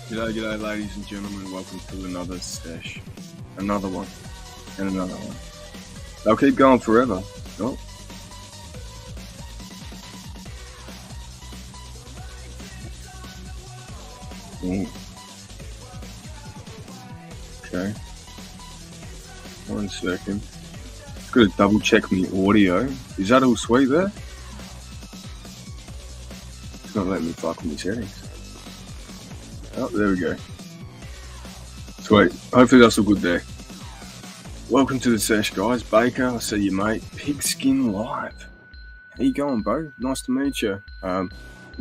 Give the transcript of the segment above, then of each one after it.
G'day, ladies and gentlemen. Welcome to another Sesh. Another one. And another one. They'll keep going forever. Oh. Okay. 1 second. Just got to double check my audio. Is that all sweet there? It's not letting me fuck with my settings. Oh, there we go. Sweet. Hopefully that's all good there. Welcome to the Sesh, guys. Baker, I see you, mate. Pigskin Live. How you going, bro? Nice to meet you. We'll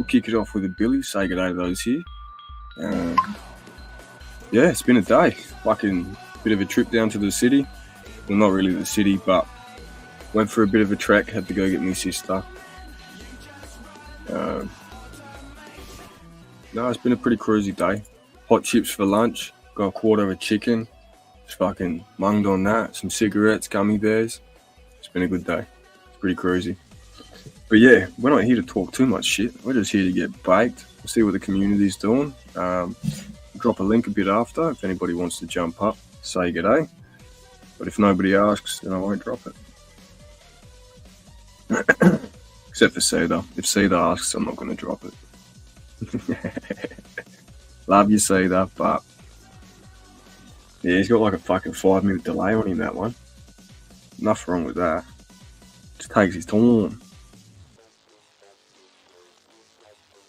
kick it off with a Billy. Say good day to those here. Yeah, it's been a day. Fucking bit of a trip down to the city. Well, not really the city, but went for a bit of a trek. Had to go get my sister. No, it's been a pretty cruisy day. Hot chips for lunch. Got a quarter of chicken. Just fucking munged on that. Some cigarettes, gummy bears. It's been a good day. It's pretty cruisy. But yeah, we're not here to talk too much shit. We're just here to get baked. We'll see what the community's doing. Drop a link a bit after. If anybody wants to jump up, say g'day. But if nobody asks, then I won't drop it. Except for Cedar. If Cedar asks, I'm not going to drop it. Love you, Cedar, but yeah, he's got like a fucking 5-minute delay on him, that one. Nothing wrong with that. Just takes his time.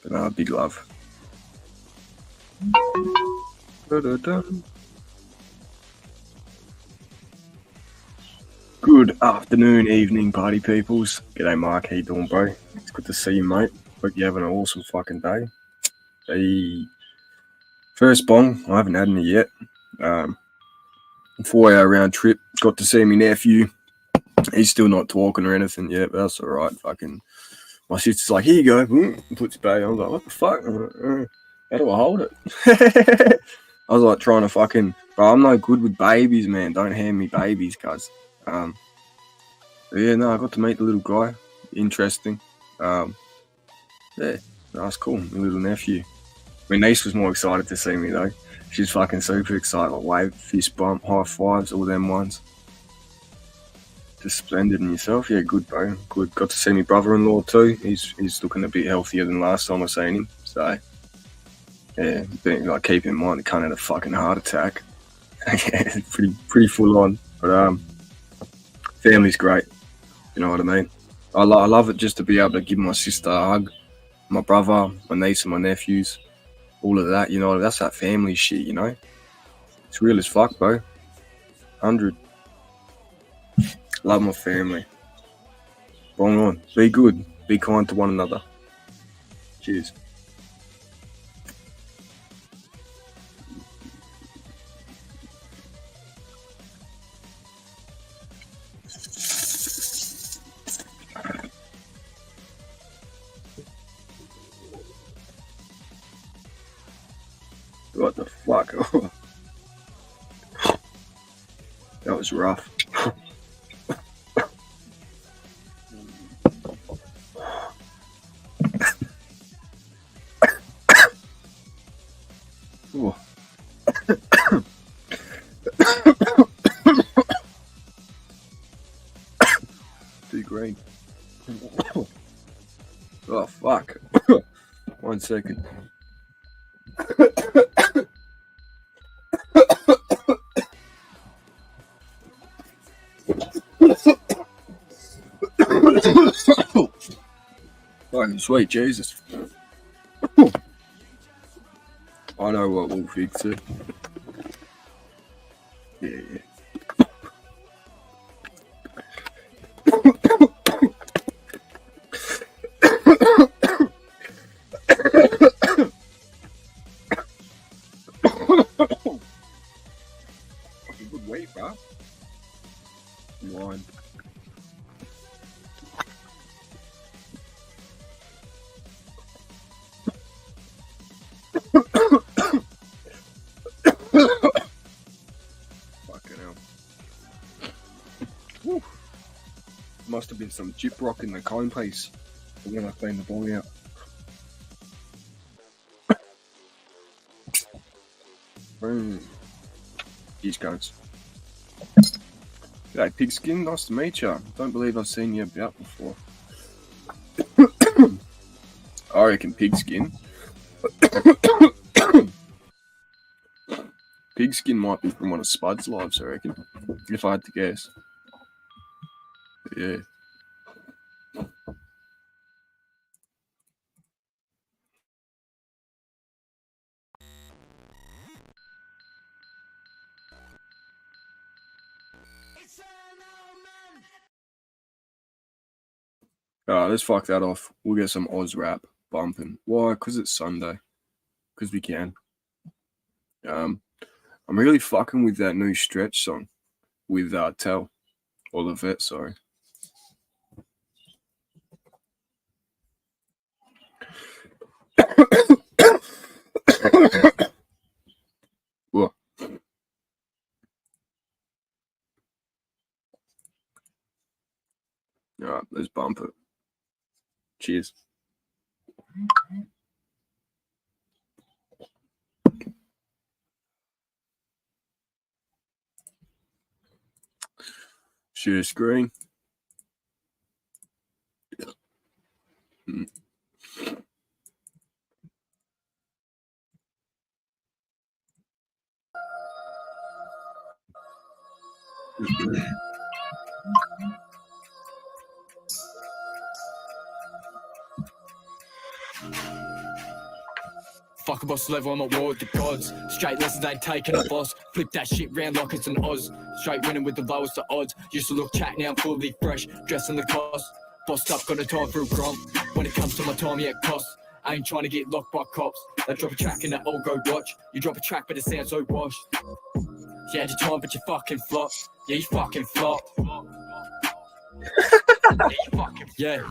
But no, big love. Good afternoon, evening, party peoples. G'day, Mark. How you doing, bro? It's good to see you, mate. Hope you're having an awesome fucking day. Hey, first bong. I haven't had any yet. 4-hour round trip. Got to see my nephew. He's still not talking or anything yet, but that's all right. Fucking, my sister's like, here you go. Puts it back. I was like, what the fuck? How do I hold it? I was like trying to fucking, bro, I'm no good with babies, man. Don't hand me babies, cuz. Yeah, no, I got to meet the little guy. Interesting. Yeah, that's cool. My little nephew. My niece was more excited to see me though. She's fucking super excited. Like wave, fist bump, high fives, all them ones. Just splendid in yourself. Yeah, good, bro. Good. Got to see my brother-in-law too. He's looking a bit healthier than last time I seen him. So yeah, like keep in mind the cunt had a fucking heart attack. Yeah, pretty full on. But family's great. You know what I mean? I love it just to be able to give my sister a hug, my brother, my niece and my nephews, all of that, you know, that's that family shit, you know? It's real as fuck, bro. 100. Love my family. Bong on. Be good. Be kind to one another. Cheers. What the fuck? That was rough. Too green. Oh fuck. 1 second. Fucking sweet Jesus. I know what will fix it. Yeah. Fucking good weight, bro. Wine. Fucking hell. Woo. Must have been some chip rock in the cone piece when I cleaned the ball out. These guys. G'day, Pigskin. Nice to meet you. Don't believe I've seen you about before. I reckon Pigskin. Pigskin might be from one of Spud's lives, I reckon. If I had to guess. But yeah. Alright, let's fuck that off. We'll get some Oz rap bumping. Why? Because it's Sunday. Because we can. I'm really fucking with that new Stretch song with Tell. Or Levette, sorry. What? Alright, let's bump it. Cheers. Share screen. Fuck a boss level, I'm at war with the gods. Straight lessons ain't taking a boss. Flip that shit round like it's an Oz. Straight winning with the lowest of odds. Used to look chat, now I'm fully fresh. Dressing the cost. Bossed up, got a time for a grump. When it comes to my time, yeah, it costs. I ain't trying to get locked by cops. They drop a track and that all go watch. You drop a track, but it sounds so washed. You had your time, but you fucking flop. Yeah, you fucking flop. Yeah,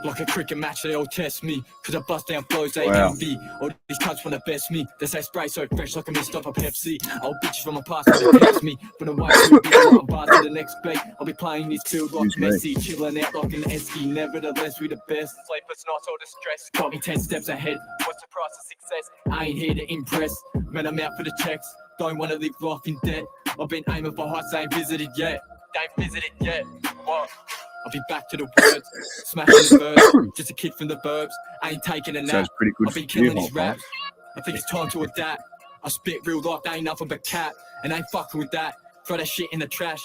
like a cricket match, they all test me. Cause I bust down flows, they envy. All these cunts wanna best me. They say spray so fresh like I missed off a Pepsi. Old bitches from my past wanna test me. But I'm way too big, I'm bars to the next beat. I'll be playing this field like Messi. Chilling out like an Esky. Nevertheless, we the best. Sleepless nights, all the stress. Got me 10 steps ahead. What's the price of success? I ain't here to impress. Man, I'm out for the checks. Don't wanna live life in debt. I've been aiming for heights, I ain't visited yet. What? I'll be back to the words, smashing the birds, just a kid from the burbs. I ain't taking a nap. Sounds pretty good. I've been killing these raps. I think it's time to adapt. I spit real life, they ain't nothing but cap, and I ain't fucking with that. Throw that shit in the trash.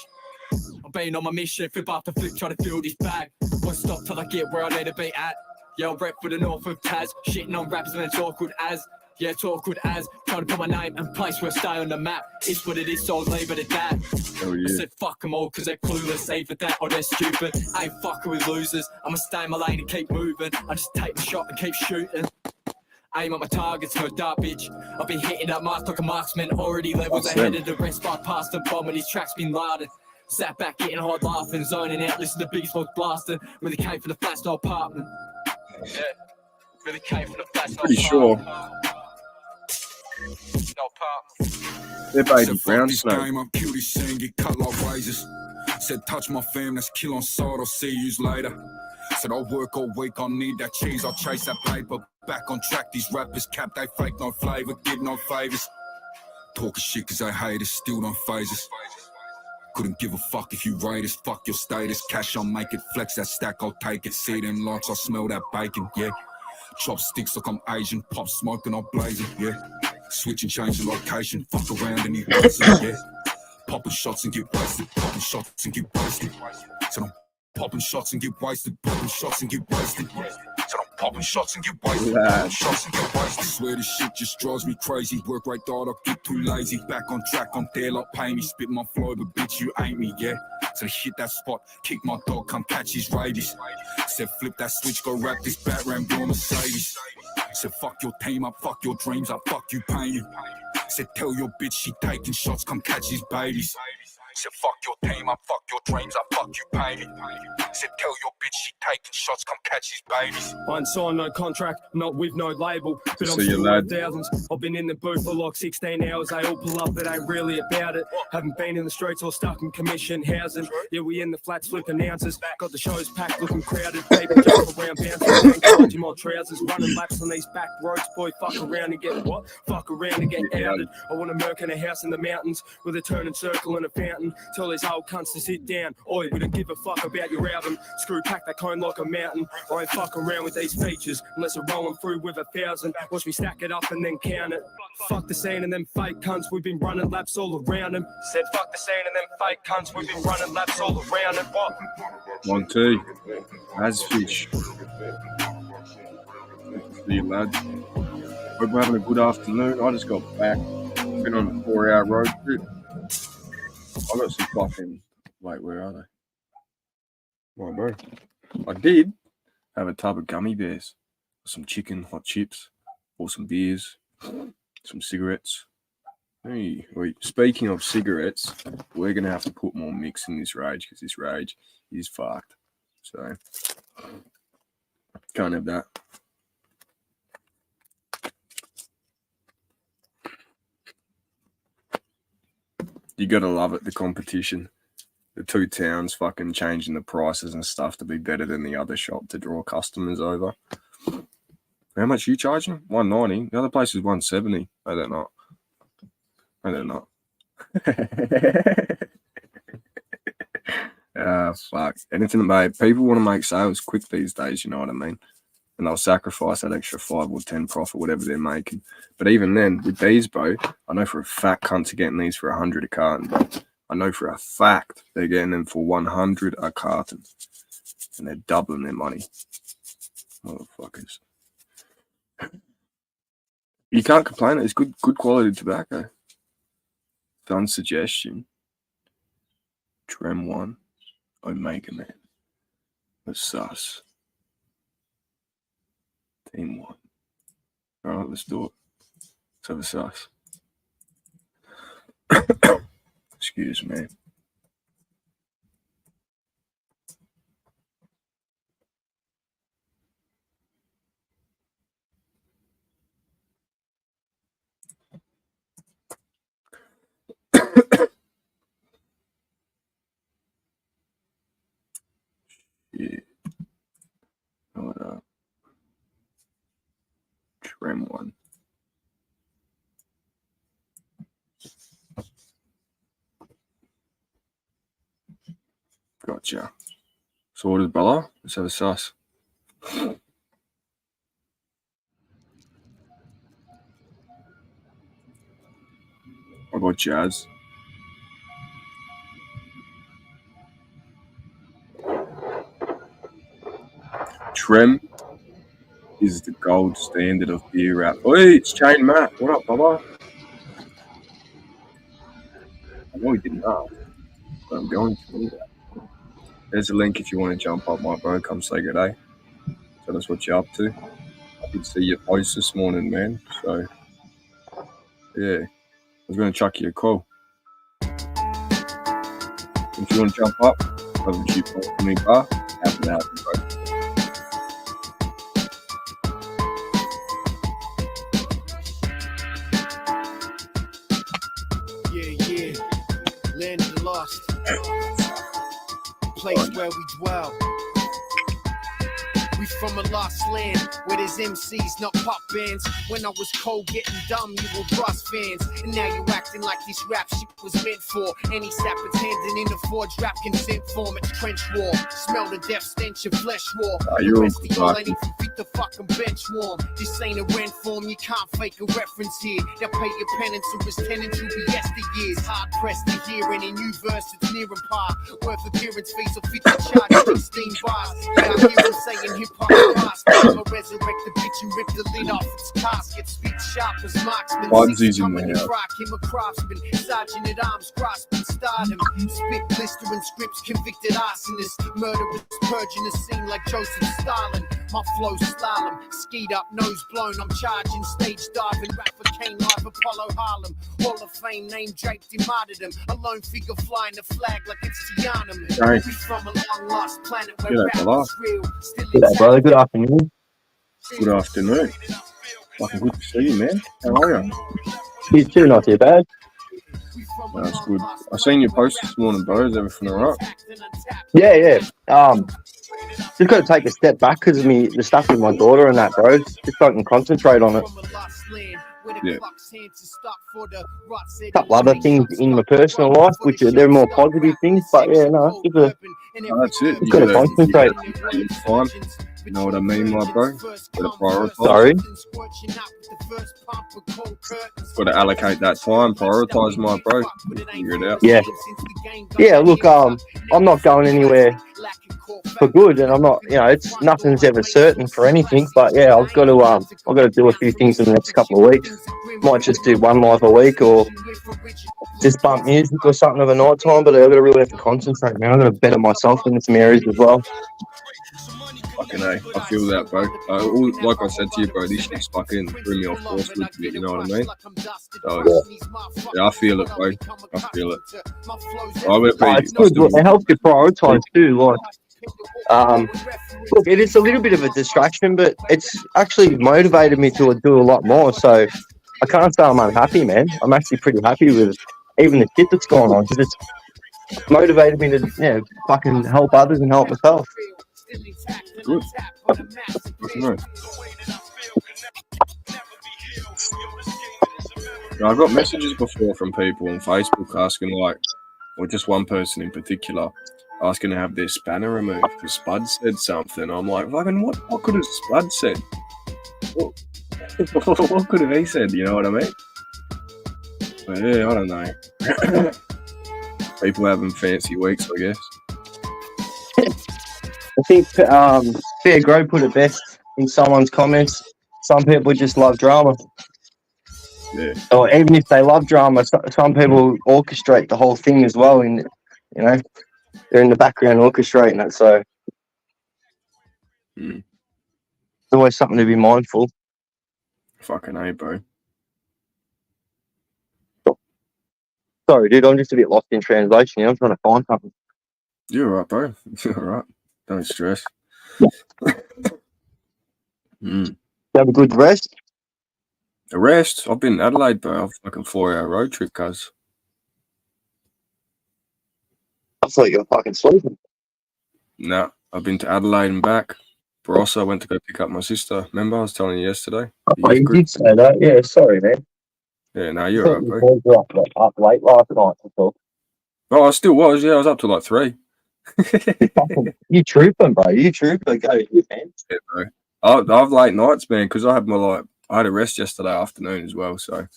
I've been on my mission, flip after flip, trying to fill this bag. Won't stop till I get where I need to be at. Yeah, I'll rep for the north of Taz, shitting on rappers and it's awkward as. Yeah, it's awkward as trying to put my name and place where I stay on the map. It's what it is, so I'll leave it at that. Oh, yeah. I said fuck them all cause they're clueless, either that or they're stupid. I ain't fucking with losers, I'ma stay in my lane and keep moving. I just take the shot and keep shooting. Aim at my targets, no dart bitch. I've been hitting that mark like a marksman. Already levels ahead of the rest, bypassed the bomb and his tracks been larded. Sat back getting hard laughing, zoning out, listen to Biggie Smalls blasting. Really came from the flat style apartment. Yeah, really came from the flat style Pretty sure. No part. They're baby brown this snow. game, I'm cutie saying get cut like razors. Said touch my fam, that's kill on side, I'll see yous later. Said I'll work all week, I'll need that cheese, I'll chase that paper. Back on track, these rappers cap, they fake no flavour, give no favours. Talking shit cause they hate us, still don't phase us. Couldn't give a fuck if you rate us, fuck your status. Cash, I'll make it, flex that stack, I'll take it. See them lights, I'll smell that bacon, yeah. Chopsticks like I'm Asian, pop smoking, I'm blazing, yeah. Switch and change the location, fuck around and he wants it, yeah. Popping shots and get wasted, popping shots and get wasted. So I'm popping shots and get wasted, popping shots and get wasted. So I'm popping shots and get wasted, popping shots and get wasted. I swear this shit just drives me crazy. Work right hard, I get too lazy. Back on track, I'm there like pay me. Spit my flow, but bitch, you ain't me, yeah. So hit that spot, kick my dog, come catch his rabies. Said flip that switch, go wrap this bat ram, blow Mercedes. Said fuck your team up, fuck your dreams up, fuck you painting. Said tell your bitch she taking shots, come catch his babies. Said fuck your team up, fuck your dreams up, fuck you painting. Said tell your bitch she taking shots, come catch his babies. Unsigned, no contract, not with no label, but I'm See you, still lad. worth thousands. I've been in the booth for like 16 hours. They all pull up, it ain't really about it. Haven't been in the streets or stuck in commission housing. Yeah, we in the flats flipping ounces. Got the shows packed, looking crowded. People jump around, bouncing, ain't charging my trousers. Running laps on these back roads, boy. Fuck around and get what? Fuck around and get outed. I want to murk in a house in the mountains with a turning circle and a fountain. Tell these old cunts to sit down. Oi, we don't give a fuck about your album. Screw pack that cone like a mountain. I ain't fucking around with these features unless I'm rolling through with 1,000. Watch me stack it up and then count it. Fuck the scene and them fake cunts. We've been running laps all around them. Said fuck the scene and them fake cunts. We've been running laps all around them. What? 1, 2. As fish. See you, lads. Hope we're having a good afternoon. I just got back. Been on a 4-hour road trip. I got some fucking. Wait, where are they? Right, bro. I did have a tub of gummy bears, some chicken, hot chips, or some beers, some cigarettes. Hey, wait, speaking of cigarettes, we're going to have to put more mix in this rage because this rage is fucked. So, can't have that. You got to love it, the competition. The two towns fucking changing the prices and stuff to be better than the other shop to draw customers over. How much are you charging? $190. The other place is $170. No, they're not. No, they're not. Fuck. Anything, mate. People want to make sales quick these days, you know what I mean? And they'll sacrifice that extra 5 or 10 profit, whatever they're making. But even then, with these, bro, I know for a fact cunts are getting these for 100 a carton, bro. I know for a fact they're getting them for 100 a carton. And they're doubling their money. Motherfuckers. You can't complain. It's good quality tobacco. Fun suggestion. Trem 1. Omega Man. The sus. Team 1. Alright, let's do it. Let's have a sus. Excuse me. Yeah. Hold up. Trim 1. Gotcha. Sorted, brother. Let's have a sus. I got Jazz. Trem is the gold standard of beer rap. Oi, it's Chain Matt. What up, brother? I know he didn't ask, but I'm going to do that. There's a link if you want to jump up, my bro. Come say good day. Tell us what you're up to. I did see your post this morning, man. So, yeah. I was going to chuck you a call. If you want to jump up, have a cheap for me, bar. Happy to have you, bro. Yeah. Land of the lost. Place where we dwell. We from a lost land where there's MCs, not pop bands. When I was cold getting dumb, you were Ross fans. And now you acting like this rap shit was meant for. Any sap pretending in the forged rap consent form. It's trench war. Smell the death stench of flesh war. You're The rest of y'all fucking- ain't even fit the fucking bench warm. This ain't a rent form, you can't fake a reference here. They'll pay your penance or his tenants will be yesteryears. Hard pressed to hear any new verse that's near and par. Worth appearance fees or 50 charge 16 bars. Yeah, I hear him saying hip hop past. I'ma resurrect the bitch and rip the lid off its casket. Spit sharp as marksman. Bunsies in Coming the to house. rock him a craftsman. Sergeant at arms, grasping stardom. Spit blistering scripts, convicted arsonist. Murderers purging the scene like Joseph Stalin. My flow slalom, skied up, nose blown. I'm charging, stage diving, rap for Kane Live, Apollo Harlem. Hall of Fame name draped in martyrdom. A lone figure flying the flag like it's Tiananmen. Right. We from a long lost planet where G'day, rap fella. is real. Still Good day, brother. Good intact. afternoon. Good afternoon. Fucking good to see you, man. How are you? You too, not too bad. That's good. I seen your post this morning, bro. Is everything alright? Yeah. Just got to take a step back because of the stuff with my daughter and that, bro. Just so I can concentrate on it. Yeah. A couple other things in my personal life, which they're more positive things, but yeah, no, it's just Oh, that's it. You gotta gotta concentrate. take time. You know what I mean, my bro? Gotta prioritize. Sorry? Gotta allocate that time. Prioritize, my bro. Figure it out. Yeah. Yeah, look, I'm not going anywhere for good, and I'm not, it's nothing's ever certain for anything, but yeah, I've got to do a few things in the next couple of weeks. Might just do one live a week or just bump music or something of a night time, but I've got to really have to concentrate, man. I've got to better myself in some areas as well. Fucking A. I feel that, bro. Like I said to you, bro, this shit's fucking threw me off course with me, you know what I mean? So, yeah, I feel it, bro. I feel it. It's good. Look, it helps you prioritise too. Like, look, it is a little bit of a distraction, but it's actually motivated me to do a lot more. So I can't say I'm unhappy, man. I'm actually pretty happy with even the shit that's going on because it's motivated me to, fucking help others and help myself. Good. Right. I've got messages before from people on Facebook asking, like, or just one person in particular, asking to have their spanner removed because Spud said something. I'm like, fucking, what could have Spud said? What could have he said? You know what I mean? But yeah, I don't know. People having fancy weeks, I guess. I think Fair Grow put it best in someone's comments. Some people just love drama. Yeah. Or even if they love drama, some people orchestrate the whole thing as well. And, they're in the background orchestrating it. So it's always something to be mindful. Fucking A, bro. Sorry, dude, I'm just a bit lost in translation here. I'm trying to find something. You're all right, bro. You're all right. Don't stress. You have a good rest? The rest, I've been in Adelaide, bro. I've fucking 4-hour road trip, cuz. I thought you were fucking sleeping. Nah, I've been to Adelaide and back. Barossa, I went to go pick up my sister. Remember I was telling you yesterday? Oh, you did say that? Yeah, sorry, man. Yeah, no, you're all right, bro. You were up late last night. Oh, I still was. Yeah, I was up till like 3. You trooping, bro. You trooping. Go, man. Yeah, bro. I have late nights, man, because I had a rest yesterday afternoon as well. So if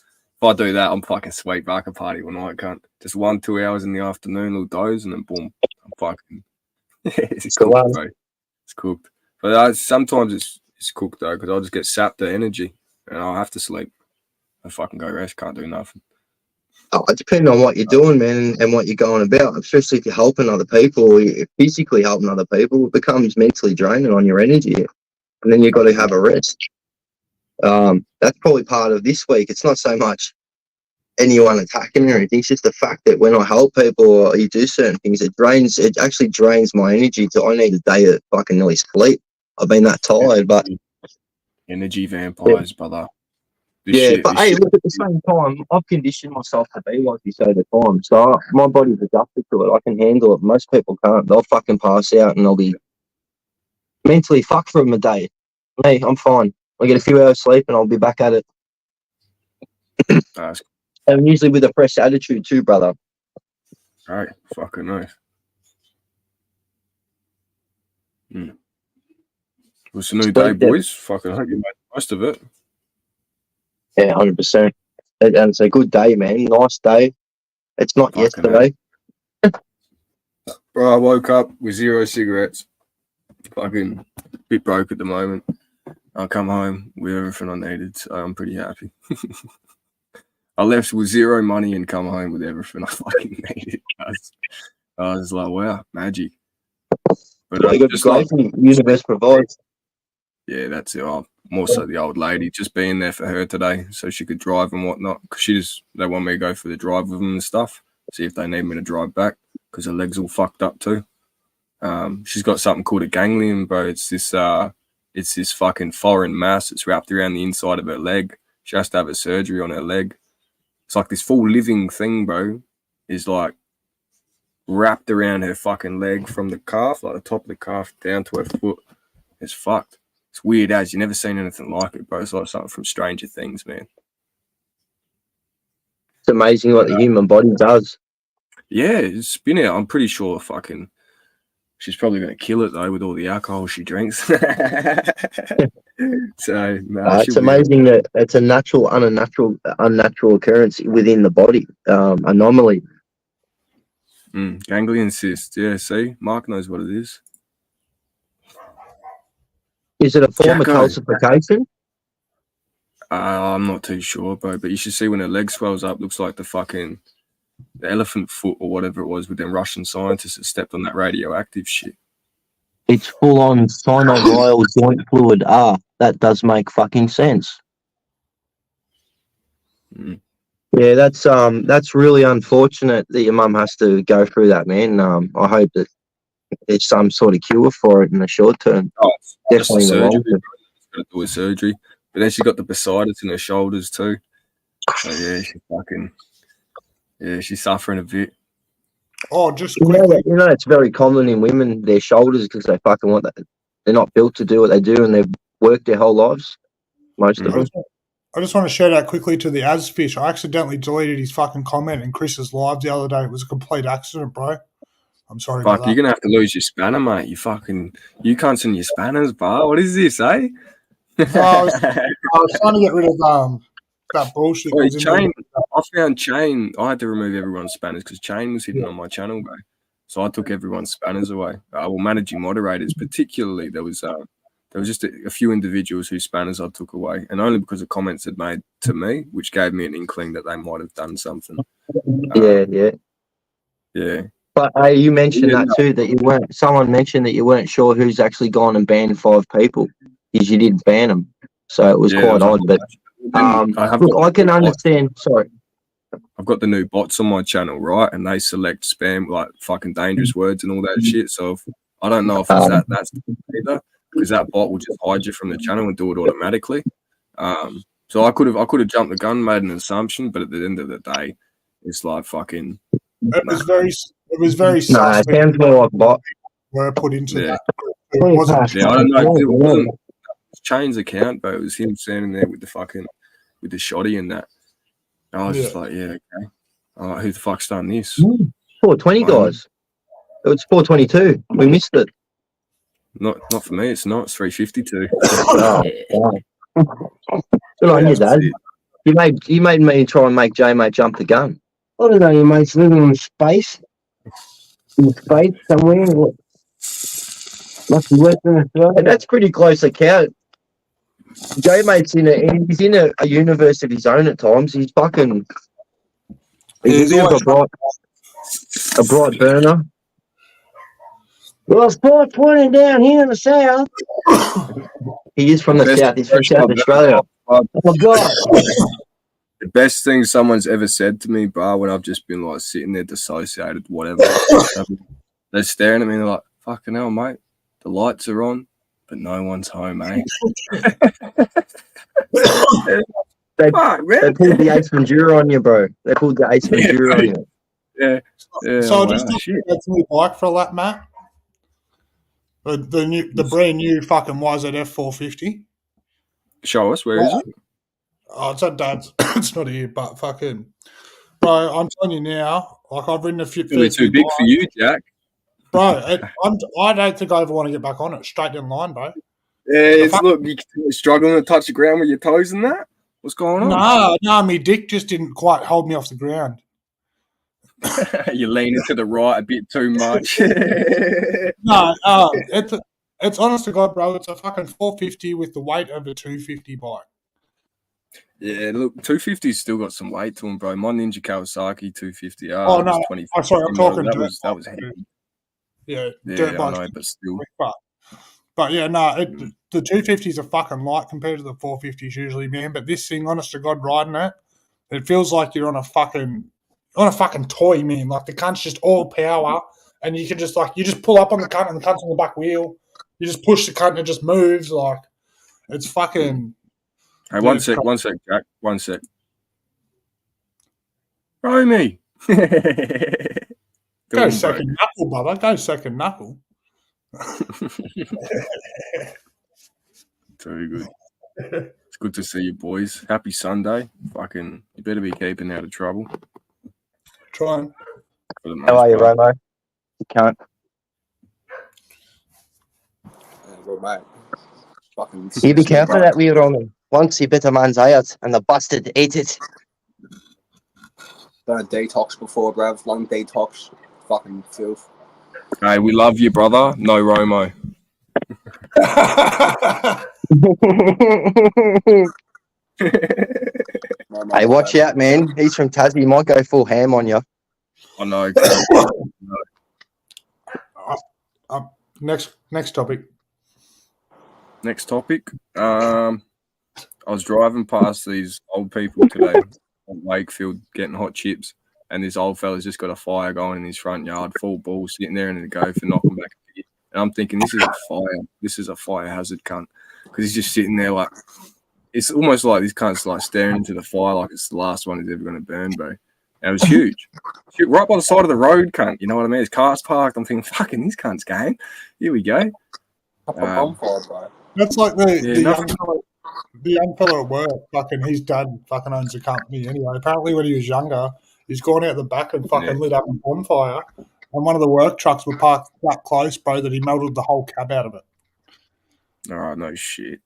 I do that, I'm fucking sweet back a party all night, can't. Just 1-2 hours in the afternoon, little doze, and then boom, I'm fucking. It's cooked, bro. It's cooked. But sometimes it's cooked though, because I'll just get sapped of energy, and I'll have to sleep. I fucking go rest, can't do nothing. Oh, it depends on what you're doing, man, and what you're going about. Especially if you're helping other people or you're physically helping other people, it becomes mentally draining on your energy. And then you've got to have a rest. That's probably part of this week. It's not so much anyone attacking or anything. It's just the fact that when I help people or you do certain things, it actually drains my energy. So I need a day of fucking nearly sleep. I've been that tired, but energy vampires, brother. But hey, look, at the same time, I've conditioned myself to be like this over time. So my body's adjusted to it. I can handle it. Most people can't. They'll fucking pass out and they'll be mentally fucked for a day. Me, I'm fine. I get a few hours sleep and I'll be back at it. And usually with a fresh attitude too, brother. Hey, fucking nice. It's a new day, boys. Fucking hope you made the most of it. Yeah, 100%. And it's a good day, man. Nice day. It's not Fucking yesterday. Bro, I woke up with 0 cigarettes. Fucking bit broke at the moment. I'll come home with everything I needed, so I'm pretty happy. I left with 0 money and come home with everything I fucking needed. I was like, wow, magic. But You got to be grateful. Universe provides. Yeah, that's it. More so the old lady, just being there for her today so she could drive and whatnot. Because they want me to go for the drive with them and stuff, see if they need me to drive back because her leg's all fucked up too. She's got something called a ganglion, bro. It's this fucking foreign mass that's wrapped around the inside of her leg. She has to have a surgery on her leg. It's like this full living thing, bro, is like wrapped around her fucking leg from the calf, like the top of the calf down to her foot. It's fucked. It's weird as you never seen anything like it, bro. It's like something from Stranger Things, man. It's amazing what the human body does. Yeah, it's been out. I'm pretty sure fucking she's probably going to kill it though with all the alcohol she drinks. So It's amazing that it's a natural, unnatural occurrence within the body. Anomaly. Ganglion cyst. Yeah, see, Mark knows what it is. Is it a form of calcification? I'm not too sure, bro. But you should see when her leg swells up. Looks like the elephant foot or whatever it was with them Russian scientists that stepped on that radioactive shit. It's full on synovial joint fluid. That does make fucking sense. Yeah, that's really unfortunate that your mum has to go through that, man. I hope that there's some sort of cure for it in the short term. Definitely in the long term. She's got to do a surgery, but then she got the bursitis in her shoulders too. So yeah, she's suffering a bit. Oh, just quickly. It's very common in women, their shoulders, because they fucking want that. They're not built to do what they do, and they've worked their whole lives. Most of them. I just want to shout out quickly to the Azfish. I accidentally deleted his fucking comment in Chris's live the other day. It was a complete accident, bro. I'm sorry about that. You're gonna have to lose your spanner, mate. You can't send your spanners, bro. What is this, eh? I was trying to get rid of that bullshit. Wait, Chain. I found Chain. I had to remove everyone's spanners because Chain was hidden on my channel, bro. So I took everyone's spanners away. Managing moderators, particularly, there was just a few individuals whose spanners I took away, and only because of comments they'd made to me, which gave me an inkling that they might have done something. Yeah. But you mentioned that too, that you weren't. Someone mentioned that you weren't sure who's actually gone and banned 5 people because you didn't ban them. So it was quite odd. But I can understand. Sorry. I've got the new bots on my channel, right? And they select spam, like fucking dangerous words and all that shit. So I don't know if it's that's either, because that bot will just hide you from the channel and do it automatically. So I could have jumped the gun, made an assumption, but at the end of the day, it's like fucking. It was very. No, it sounds more like bot. Were put into that. It wasn't. Yeah, I don't know. It wasn't Chain's account, but it was him standing there with the shoddy and that. And I was just like, yeah, okay. Who the fuck's done this? 420 guys. It was 422. We missed it. Not for me. It's not. It's 352. Good on you, Dad. You made me try and make J-Mate jump the gun. I don't know, your mate's living in space. In space somewhere. Must be Western Australia. That's pretty close account. J-Mate's he's in a universe of his own at times. He's fucking. He's a bright burner. Well, it's 420 down here in the south. He is from the south. He's from South Australia. Oh, my God. The best thing someone's ever said to me, bro, when I've just been like sitting there dissociated, whatever. They're staring at me and they're like, fucking hell, mate. The lights are on, but no one's home, eh? They pulled the Ace Ventura on you, bro. They pulled the Ace Ventura on you. Yeah. So I'll just take that new bike for a lap, Matt. The brand new fucking YZF 450. Show us, where is it? Oh, it's at Dad's. It's not here, but fucking, bro, I'm telling you now, like I've ridden a few. Really too big for you, Jack. Bro. I don't think I ever want to get back on it. Straight in line, bro. Yeah, it's look, you're struggling to touch the ground with your toes and that. What's going on? No, my dick just didn't quite hold me off the ground. You're leaning to the right a bit too much. No, it's honest to God, bro. It's a fucking 450 with the weight of a 250 bike. Yeah, look, 250's still got some weight to them, bro. My Ninja Kawasaki 250. Oh, no. I'm sorry, I'm talking that dirt was bike. heavy. Yeah, Yeah, dirt I bikes. know, but still. But yeah, no, the 250s are fucking light compared to the 450s usually, man. But this thing, honest to God, riding it feels like you're on a fucking toy, man. Like the cunt's just all power, and you can just you just pull up on the cunt and the cunt's on the back wheel. You just push the cunt and it just moves. Like it's fucking. Hey, one sec, Jack. One sec. Romy. Go second knuckle, brother. Go second knuckle. Very good. It's good to see you, boys. Happy Sunday. Fucking, you better be keeping out of trouble. Trying. How are you, Romo? You can't. Well, mate. Fucking You be careful that way, Roman. Once you bit a man's eye out and the bastard ate it. done a detox before, bruv. Long detox. Fucking filth. Hey, we love you, brother. No Romo. Hey, watch out, man. He's from Tassie. He might go full ham on you. I know. Next topic. Next topic. I was driving past these old people today on Wakefield getting hot chips, and this old fella's just got a fire going in his front yard, full bull, sitting there and a go for knocking back a beer. And I'm thinking, this is a fire. This is a fire hazard, cunt. Because he's just sitting there like, it's almost like this cunt's like staring into the fire like it's the last one he's ever going to burn, bro. And it was huge. Right by the side of the road, cunt. You know what I mean? His car's parked. I'm thinking, fucking, this cunt's game. Here we go. That's like the young fella at work. Fucking, his dad fucking owns a company anyway. Apparently, when he was younger, he's gone out the back and fucking lit up a bonfire. And one of the work trucks were parked that close, bro, that he melted the whole cab out of it. Oh, no shit.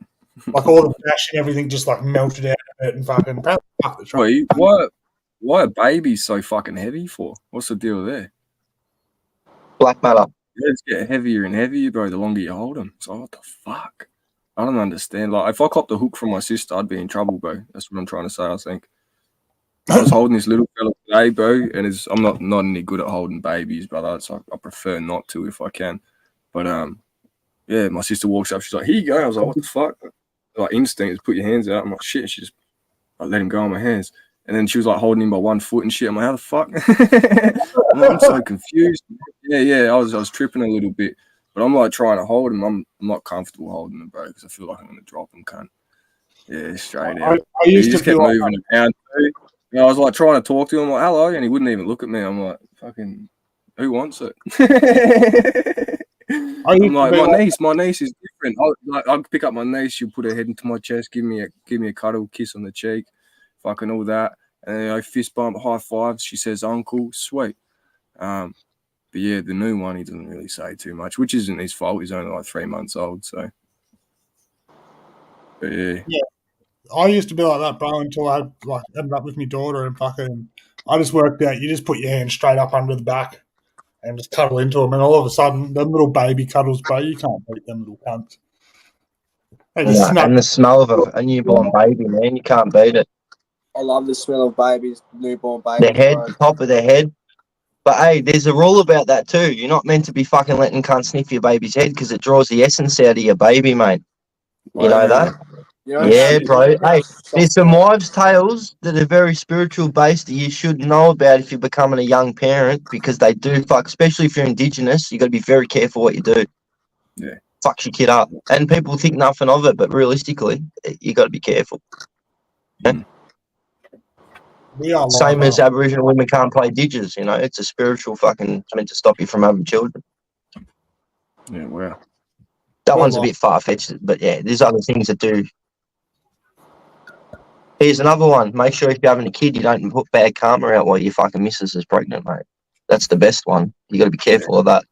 Like all the dash and everything just like melted out of it and fucking fuck the truck. Wait, why are babies so fucking heavy for? What's the deal there? Black matter. It's getting heavier and heavier, bro, the longer you hold them. So what the fuck? I don't understand. Like, if I copped a hook from my sister, I'd be in trouble, bro. That's what I'm trying to say, I think. I was holding this little fella today, bro, and I'm not any good at holding babies, brother. It's like I prefer not to if I can. But yeah, my sister walks up, she's like, "Here you go." I was like, "What the fuck?" Like instinct is put your hands out. I'm like, "Shit." She just let him go on my hands, and then she was like holding him by one foot and shit. I'm like, "How the fuck?" I'm so confused. Yeah. I was tripping a little bit, but I'm like trying to hold him. I'm not comfortable holding him, bro, because I feel like I'm gonna drop him, cunt. Yeah, straight out. I used he just to kept feel moving around too. You know, I was like trying to talk to him, like, "Hello," and he wouldn't even look at me. I'm like, "Fucking, who wants it?" I'm like, my niece is different. I'll pick up my niece. She'll put her head into my chest, give me a cuddle, kiss on the cheek, fucking all that, and I fist bump, high fives. She says, "Uncle," sweet. But yeah, the new one, he doesn't really say too much, which isn't his fault. He's only like 3 months old, so. But yeah. I used to be like that, bro, until I ended up with my daughter and fucking. I just worked out. You just put your hand straight up under the back and just cuddle into them, and all of a sudden, them little baby cuddles, bro. You can't beat them little cunts. And the smell of a newborn baby, man, you can't beat it. I love the smell of babies, newborn babies. The head, top of their head. But hey, there's a rule about that too. You're not meant to be fucking letting cunts sniff your baby's head because it draws the essence out of your baby, mate. You know that? Yeah, bro. Hey, there's some wives' tales that are very spiritual based that you should know about if you're becoming a young parent, because they do fuck, especially if you're Indigenous. You got to be very careful what you do. Yeah. Fucks your kid up. And people think nothing of it, but realistically, you got to be careful. Yeah? Same as Aboriginal women can't play digits, you know. It's a spiritual fucking, it's meant to stop you from having children. Yeah, wow. That one's a bit far-fetched, but yeah, there's other things that do. Here's another one. Make sure if you're having a kid, you don't put bad karma out while your fucking missus is pregnant, mate. That's the best one. You got to be careful of that.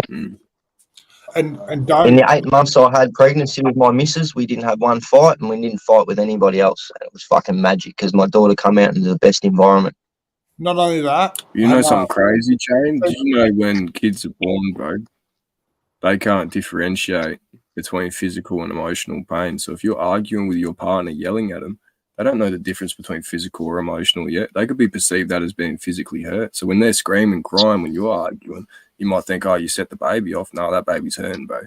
Mm. And In don't the 8 months I had pregnancy with my missus, we didn't have one fight, and we didn't fight with anybody else. And it was fucking magic because my daughter come out into the best environment. not only that, You know and, something crazy, Shane? Do you know when kids are born, bro, they can't differentiate between physical and emotional pain. So if you're arguing with your partner, yelling at them, they don't know the difference between physical or emotional yet. They could be perceived that as being physically hurt. So when they're screaming, crying, when you're arguing, you might think, oh, you set the baby off. No, that baby's hurting, bro.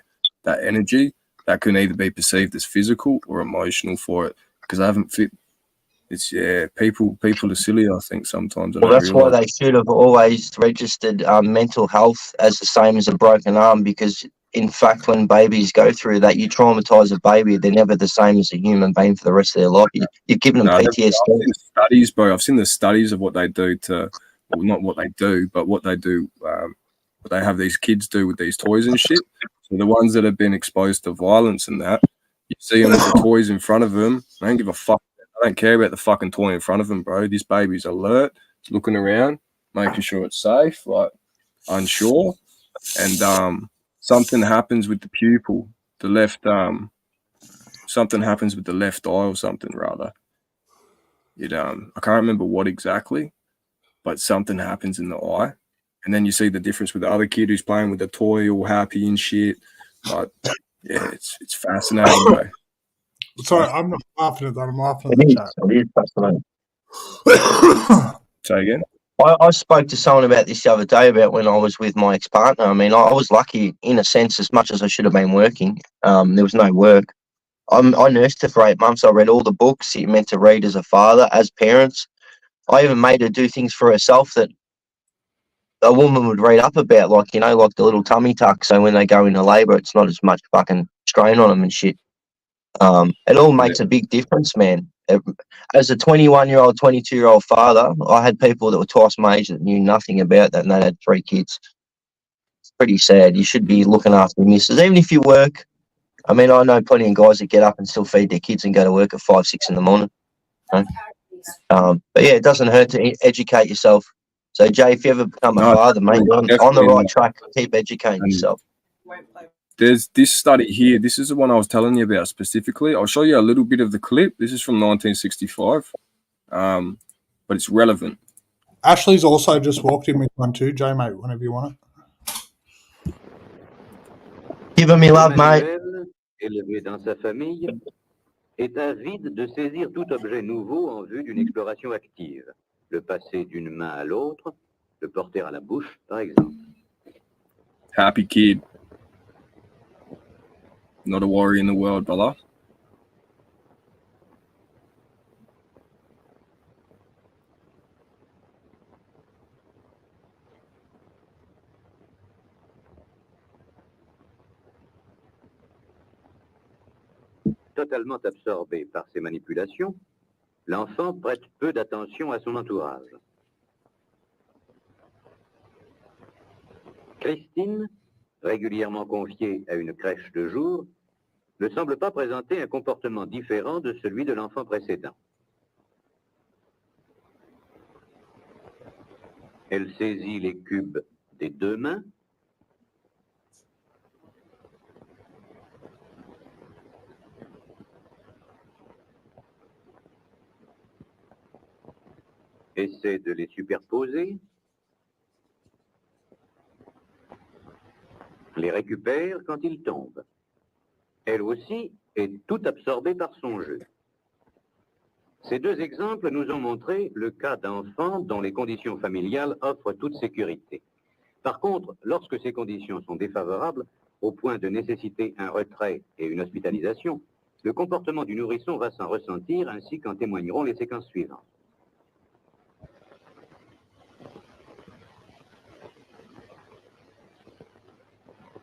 That energy, that can either be perceived as physical or emotional for it because they haven't fit. It's, people are silly, I think, sometimes. Well, that's why they should have always registered mental health as the same as a broken arm, because in fact, when babies go through that, you traumatise a baby, they're never the same as a human being for the rest of their life. You've given them PTSD. I've seen studies, bro. I've seen the studies of what they do to, well, not what they do, but what they do, what they have these kids do with these toys and shit. So the ones that have been exposed to violence and that, you see them with the toys in front of them. They don't give a fuck. I don't care about the fucking toy in front of them, bro. This baby's alert, looking around, making sure it's safe, like unsure, and something happens with the pupil, the left something happens with the left eye or something rather. It I can't remember what exactly, but something happens in the eye, and then you see the difference with the other kid who's playing with the toy, all happy and shit. But yeah, it's fascinating, bro. sorry, I'm not laughing at that. I'm laughing at the chat. It is fascinating. Say again. I spoke to someone about this the other day about when I was with my ex-partner. I mean, I was lucky in a sense as much as I should have been working. There was no work. I nursed her for 8 months. I read all the books you're meant to read as a father, as parents. I even made her do things for herself that a woman would read up about, like the little tummy tuck. So when they go into labour, it's not as much fucking strain on them and shit. It all makes a big difference, man. As a 21-year-old, 22-year-old father, I had people that were twice my age that knew nothing about that, and they had 3 kids. It's pretty sad. You should be looking after your missus, even if you work. I mean, I know plenty of guys that get up and still feed their kids and go to work at 5, 6 in the morning. You know? But yeah, it doesn't hurt to educate yourself. So, Jay, if you ever become a father, mate, you're on the right track. Keep educating yourself. There's this study here. This is the one I was telling you about specifically. I'll show you a little bit of the clip. This is from 1965, but it's relevant. Ashley's also just walked in with one too, Jay, mate, whenever you want it. Give him me love, mate. Élevé dans sa famille, est avide de saisir tout objet nouveau en vue d'une exploration active. Le passer d'une main à l'autre, le porter à la bouche, par exemple. Happy kid. Not a worry in the world, brother. Totalement absorbé par ces manipulations, l'enfant prête peu d'attention à son entourage. Christine, régulièrement confiée à une crèche de jour, ne semble pas présenter un comportement différent de celui de l'enfant précédent. Elle saisit les cubes des 2 mains, essaie de les superposer, les récupère quand ils tombent. Elle aussi est tout absorbée par son jeu. Ces 2 exemples nous ont montré le cas d'enfants dont les conditions familiales offrent toute sécurité. Par contre, lorsque ces conditions sont défavorables, au point de nécessiter un retrait et une hospitalisation, le comportement du nourrisson va s'en ressentir, ainsi qu'en témoigneront les séquences suivantes.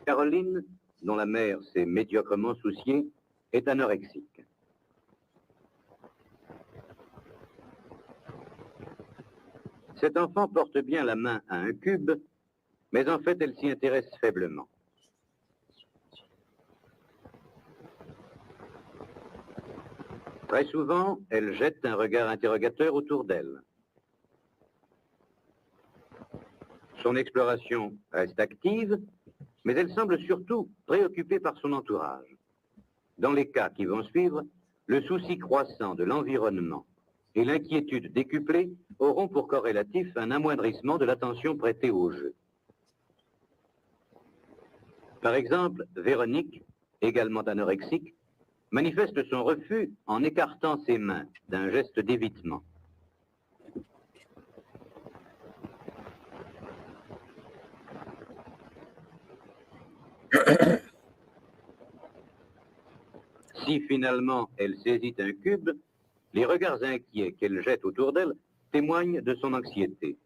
Caroline, dont la mère s'est médiocrement souciée, est anorexique. Cet enfant porte bien la main à un cube, mais en fait, elle s'y intéresse faiblement. Très souvent, elle jette un regard interrogateur autour d'elle. Son exploration reste active, mais elle semble surtout préoccupée par son entourage. Dans les cas qui vont suivre, le souci croissant de l'environnement et l'inquiétude décuplée auront pour corrélatif un amoindrissement de l'attention prêtée au jeu. Par exemple, Véronique, également anorexique, manifeste son refus en écartant ses mains d'un geste d'évitement. Si finalement elle saisit un cube, les regards inquiets qu'elle jette autour d'elle témoignent de son anxiété.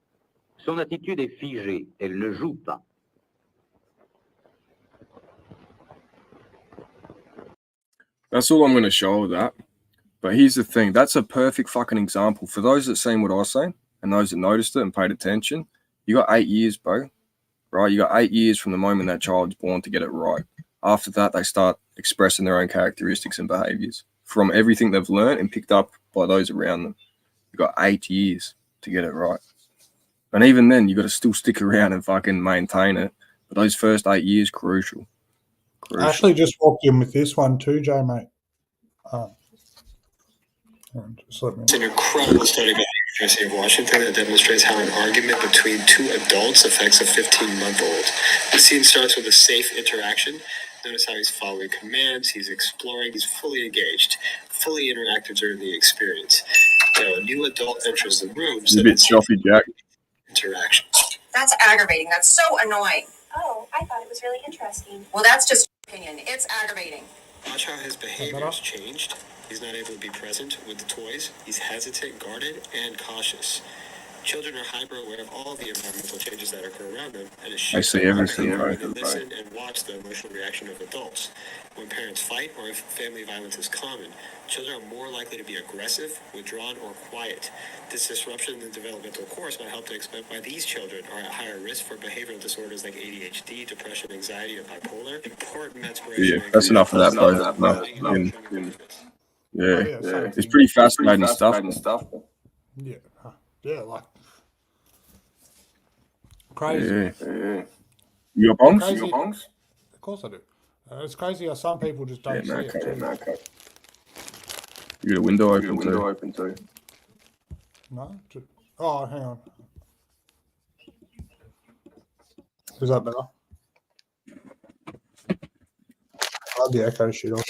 Son attitude est figée, elle ne joue pas. That's all I'm going to show with that. But here's the thing. That's a perfect fucking example. For those that seen what I was saying and those that noticed it and paid attention, you got 8 years, bro. Right? You got 8 years from the moment that child's born to get it right. After that, they start expressing their own characteristics and behaviors from everything they've learned and picked up by those around them. You got 8 years to get it right. And even then, you got to still stick around and fucking maintain it. But those first 8 years, crucial. I actually just walked in with this one too, Joe, mate. Just let me... It's an incredible study by the University of Washington that demonstrates how an argument between two adults affects a 15-month-old. The scene starts with a safe interaction. Notice how he's following commands, he's exploring, he's fully engaged, fully interactive during the experience. Now, a new adult enters the room. It's a bit choppy, Jack. Interaction. That's aggravating. That's so annoying. Oh, I thought it was really interesting. Well, that's just opinion. It's aggravating. Watch how his behavior's changed. He's not able to be present with the toys. He's hesitant, guarded, and cautious. Children are hyper-aware of all the environmental changes that occur around them, and I see everything, right? They listen and watch the emotional reaction of adults. When parents fight or if family violence is common, children are more likely to be aggressive, withdrawn, or quiet. This disruption in the developmental course might help to explain why these children are at higher risk for behavioral disorders like ADHD, depression, anxiety, or bipolar. Important exploration. Yeah, that's enough of that, bro. Yeah, it's pretty fascinating stuff. Yeah, like crazy. Yeah. You got bongs? Of course I do. It's crazy how some people just don't see it. You got a window open too. No? Oh, hang on. Is that better? I'll the echo shit off.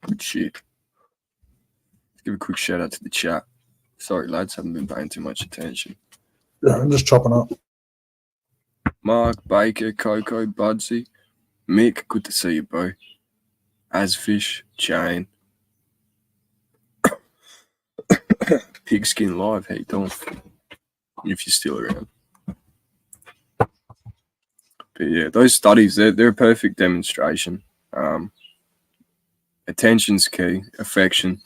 Good shit. Let's give a quick shout out to the chat. Sorry, lads, haven't been paying too much attention. Yeah, I'm just chopping up. Mark, Baker, Coco, Budsy, Mick, good to see you, bro. Asfish, Jane. Pigskin Live, how you doing? If you're still around. But yeah, those studies, they're a perfect demonstration. Attention's key, affection,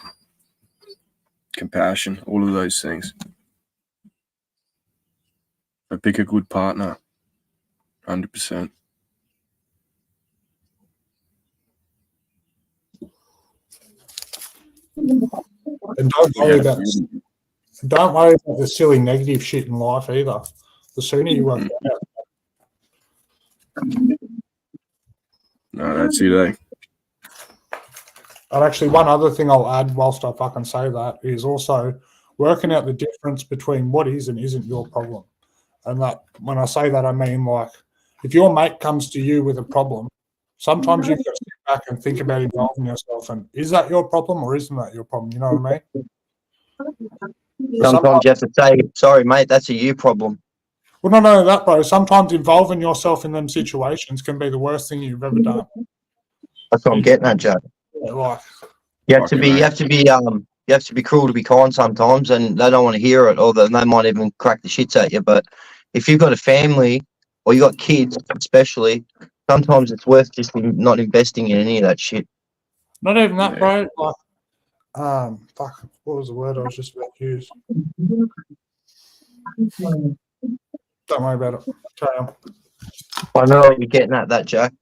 compassion, all of those things. But pick a good partner, 100%. And don't worry about the silly negative shit in life either. The sooner you work that out. No, that's it, eh? And actually, one other thing I'll add whilst I fucking say that is also working out the difference between what is and isn't your problem. And that when I say that, I mean, like, if your mate comes to you with a problem, sometimes you've got to sit back and think about involving yourself. And is that your problem or isn't that your problem? You know what I mean? Sometimes you have to say, sorry, mate, that's a you problem. Well, no, that, bro. Sometimes involving yourself in them situations can be the worst thing you've ever done. That's what I'm getting at, Joe. Yeah, like, you have to be cruel to be kind sometimes, and they don't want to hear it, or they might even crack the shits at you. But if you've got a family or you got kids, especially, sometimes it's worth just not investing in any of that shit. Not even that, Yeah. bro. Like, fuck, what was the word I was just about to use? Don't worry about it. Carry on. I know what you're getting at that, Jack.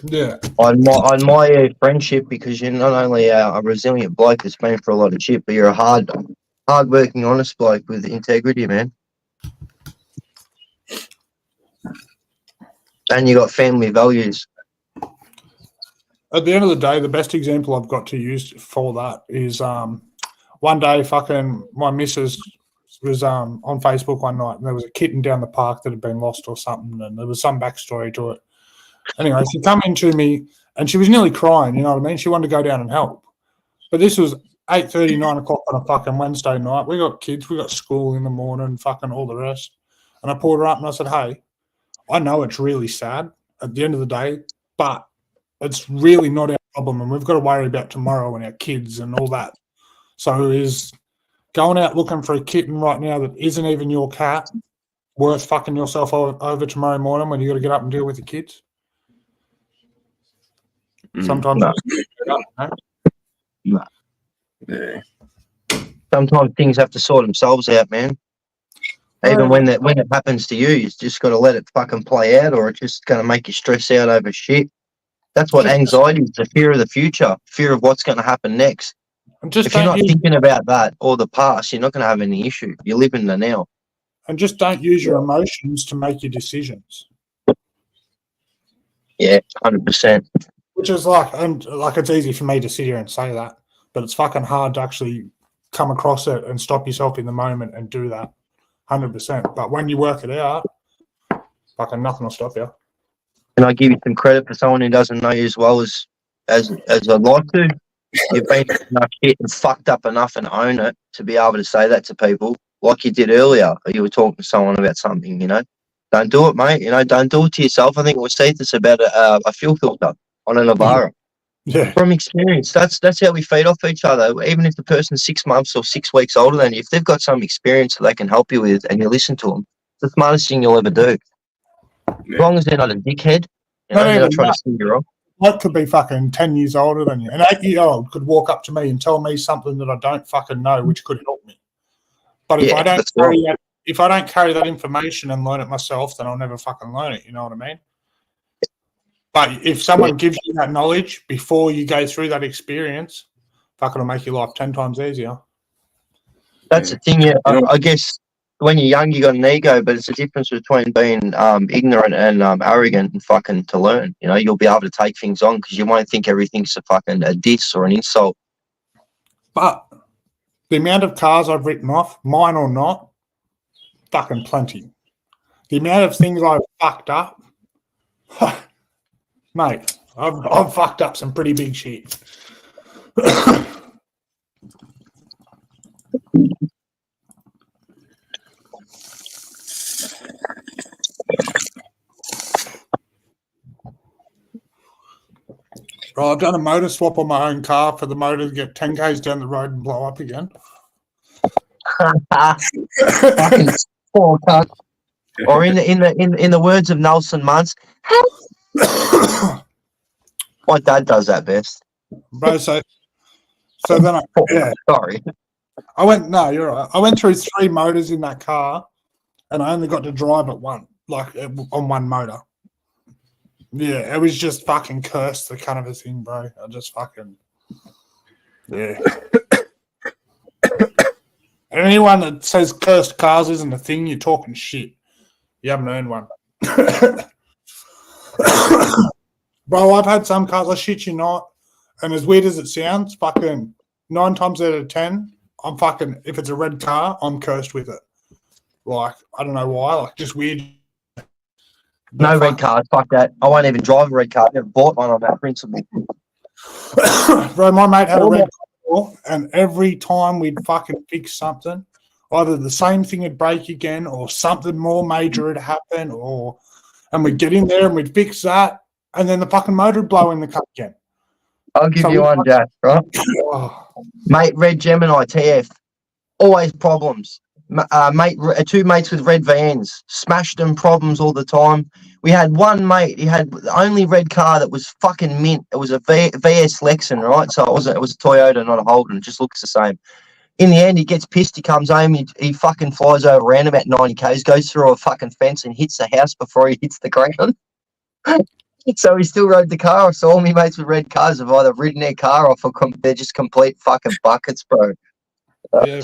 Yeah. I admire your friendship because you're not only a resilient bloke that's been through a lot of shit, but you're a hard-working, honest bloke with integrity, man. And you got family values. At the end of the day, the best example I've got to use for that is one day fucking my missus was on Facebook one night and there was a kitten down the park that had been lost or something and there was some backstory to it. Anyway, she come into me and she was nearly crying, you know what I mean? She wanted to go down and help. But this was 8:30, 9 o'clock on a fucking Wednesday night. We got kids, we got school in the morning, fucking all the rest. And I pulled her up and I said, hey, I know it's really sad at the end of the day, but it's really not our problem and we've got to worry about tomorrow and our kids and all that. So is going out looking for a kitten right now that isn't even your cat worth fucking yourself over tomorrow morning when you got to get up and deal with the kids? Sometimes. No. Yeah. Sometimes things have to sort themselves out, man. Even when it happens to you, you just got to let it fucking play out, or it's just going to make you stress out over shit. That's what anxiety is, the fear of the future, fear of what's going to happen next. If you're not thinking about that or the past, you're not going to have any issue. You're living the now. And just don't use your emotions to make your decisions. Yeah, 100%. Which is like it's easy for me to sit here and say that, but it's fucking hard to actually come across it and stop yourself in the moment and do that 100%. But when you work it out, fucking nothing will stop you. Can I give you some credit for someone who doesn't know you as well as I'd like to? You've been through enough shit and fucked up enough and own it to be able to say that to people like you did earlier. You were talking to someone about something, you know. Don't do it, mate. You know, don't do it to yourself. I think it was Seth about a fuel filter on a Navara. Yeah. From experience, that's how we feed off each other. Even if the person's 6 months or 6 weeks older than you, if they've got some experience that they can help you with and you listen to them, it's the smartest thing you'll ever do. As long as they're not a dickhead, they're not trying to steer you wrong. I could be fucking 10 years older than you. An 8-year-old could walk up to me and tell me something that I don't fucking know, which could help me. But if I don't carry that information and learn it myself, then I'll never fucking learn it. You know what I mean? But if someone gives you that knowledge before you go through that experience, fucking will make your life 10 times easier. That's the thing, yeah. I guess when you're young, you got an ego, but it's the difference between being ignorant and arrogant and fucking to learn. You know, you'll be able to take things on because you won't think everything's a diss or an insult. But the amount of cars I've written off, mine or not, fucking plenty. The amount of things I've fucked up, mate, I've fucked up some pretty big shit. Bro, I've done a motor swap on my own car for the motor to get 10 k's down the road and blow up again. Fucking poor cunt. Or in the words of Nelson Muntz, my dad does that best. Bro, so then sorry. You're right. I went through 3 motors in that car and I only got to drive it on one motor. Yeah, it was just fucking cursed, the kind of a thing, bro. I just fucking, yeah. Anyone that says cursed cars isn't a thing, you're talking shit. You haven't earned one. Bro, I've had some cars, I shit you not, and as weird as it sounds, fucking 9 times out of 10, I'm fucking, if it's a red car, I'm cursed with it. Like, I don't know why, like, just weird. No red cars, fuck that. I won't even drive a red car. I never bought one on that principle. Bro, my mate had a red car, and every time we'd fucking fix something, either the same thing would break again or something more major would happen, and we'd get in there and we'd fix that, and then the fucking motor would blow in the car again. I'll give you one, Jack, right? Mate, red Gemini TF, always problems. two mates with red vans, smashed them, problems all the time. We had one mate, he had the only red car that was fucking mint. It was a VS Lexan, right? So it was a Toyota, not a Holden. It just looks the same. In the end, he gets pissed. He comes home. He fucking flies over around about 90 k's, goes through a fucking fence and hits the house before he hits the ground. So he still rode the car off. So all my mates with red cars have either ridden their car off or they're just complete fucking buckets, bro. Yeah.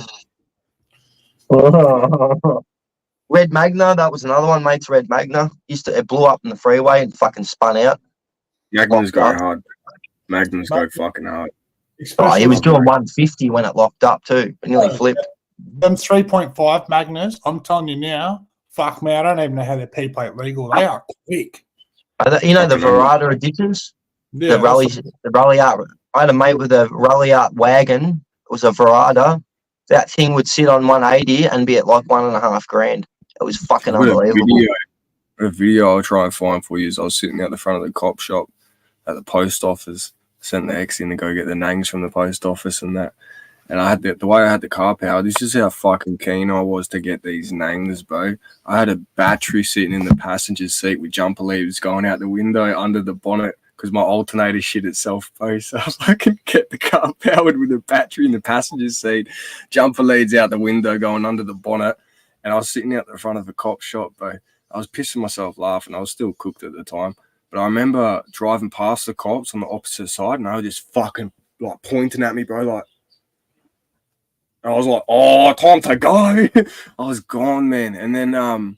Red Magna, that was another one, mate's Red Magna. It blew up in the freeway and fucking spun out. Magnums go Locked up. hard. Magnums go fucking hard. Oh, he was Especially doing 150 when it locked up too. It nearly flipped. them 3.5 Magnas, I'm telling you now, fuck me, I don't even know how they're P-plate legal. They are quick. You know the Verada editions? Yeah, The rally art. I had a mate with a rally art wagon. It was a Verada. That thing would sit on 180 and be at like $1.5 grand. It was fucking unbelievable. A video I'll try and find for you is I was sitting out the front of the cop shop at the post office, sent the ex in to go get the nangs from the post office and that. And I had the way I had the car power, this is how fucking keen I was to get these nangs, bro. I had a battery sitting in the passenger seat with jumper leaves going out the window under the bonnet because my alternator shit itself, bro. So I was like, I can get the car powered with a battery in the passenger seat, jumper leads out the window going under the bonnet. And I was sitting out the front of a cop shop, bro. I was pissing myself laughing. I was still cooked at the time. But I remember driving past the cops on the opposite side and they were just fucking like pointing at me, bro. Like, I was like, oh, time to go. I was gone, man. And then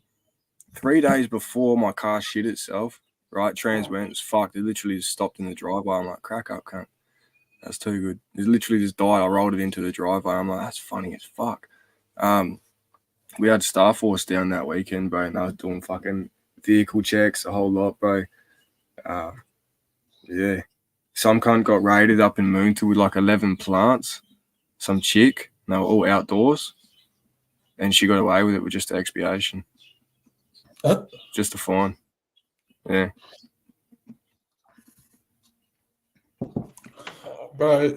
3 days before my car shit itself, right, trans went, it was fucked. It literally just stopped in the driveway. I'm like, crack up, cunt. That's too good. It literally just died. I rolled it into the driveway. I'm like, that's funny as fuck. We had Star Force down that weekend, bro, and I was doing fucking vehicle checks, a whole lot, bro. Yeah. Some cunt got raided up in Moonta with like 11 plants. Some chick. They were all outdoors. And she got away with it with just expiation. Just a fine. Yeah. Bro,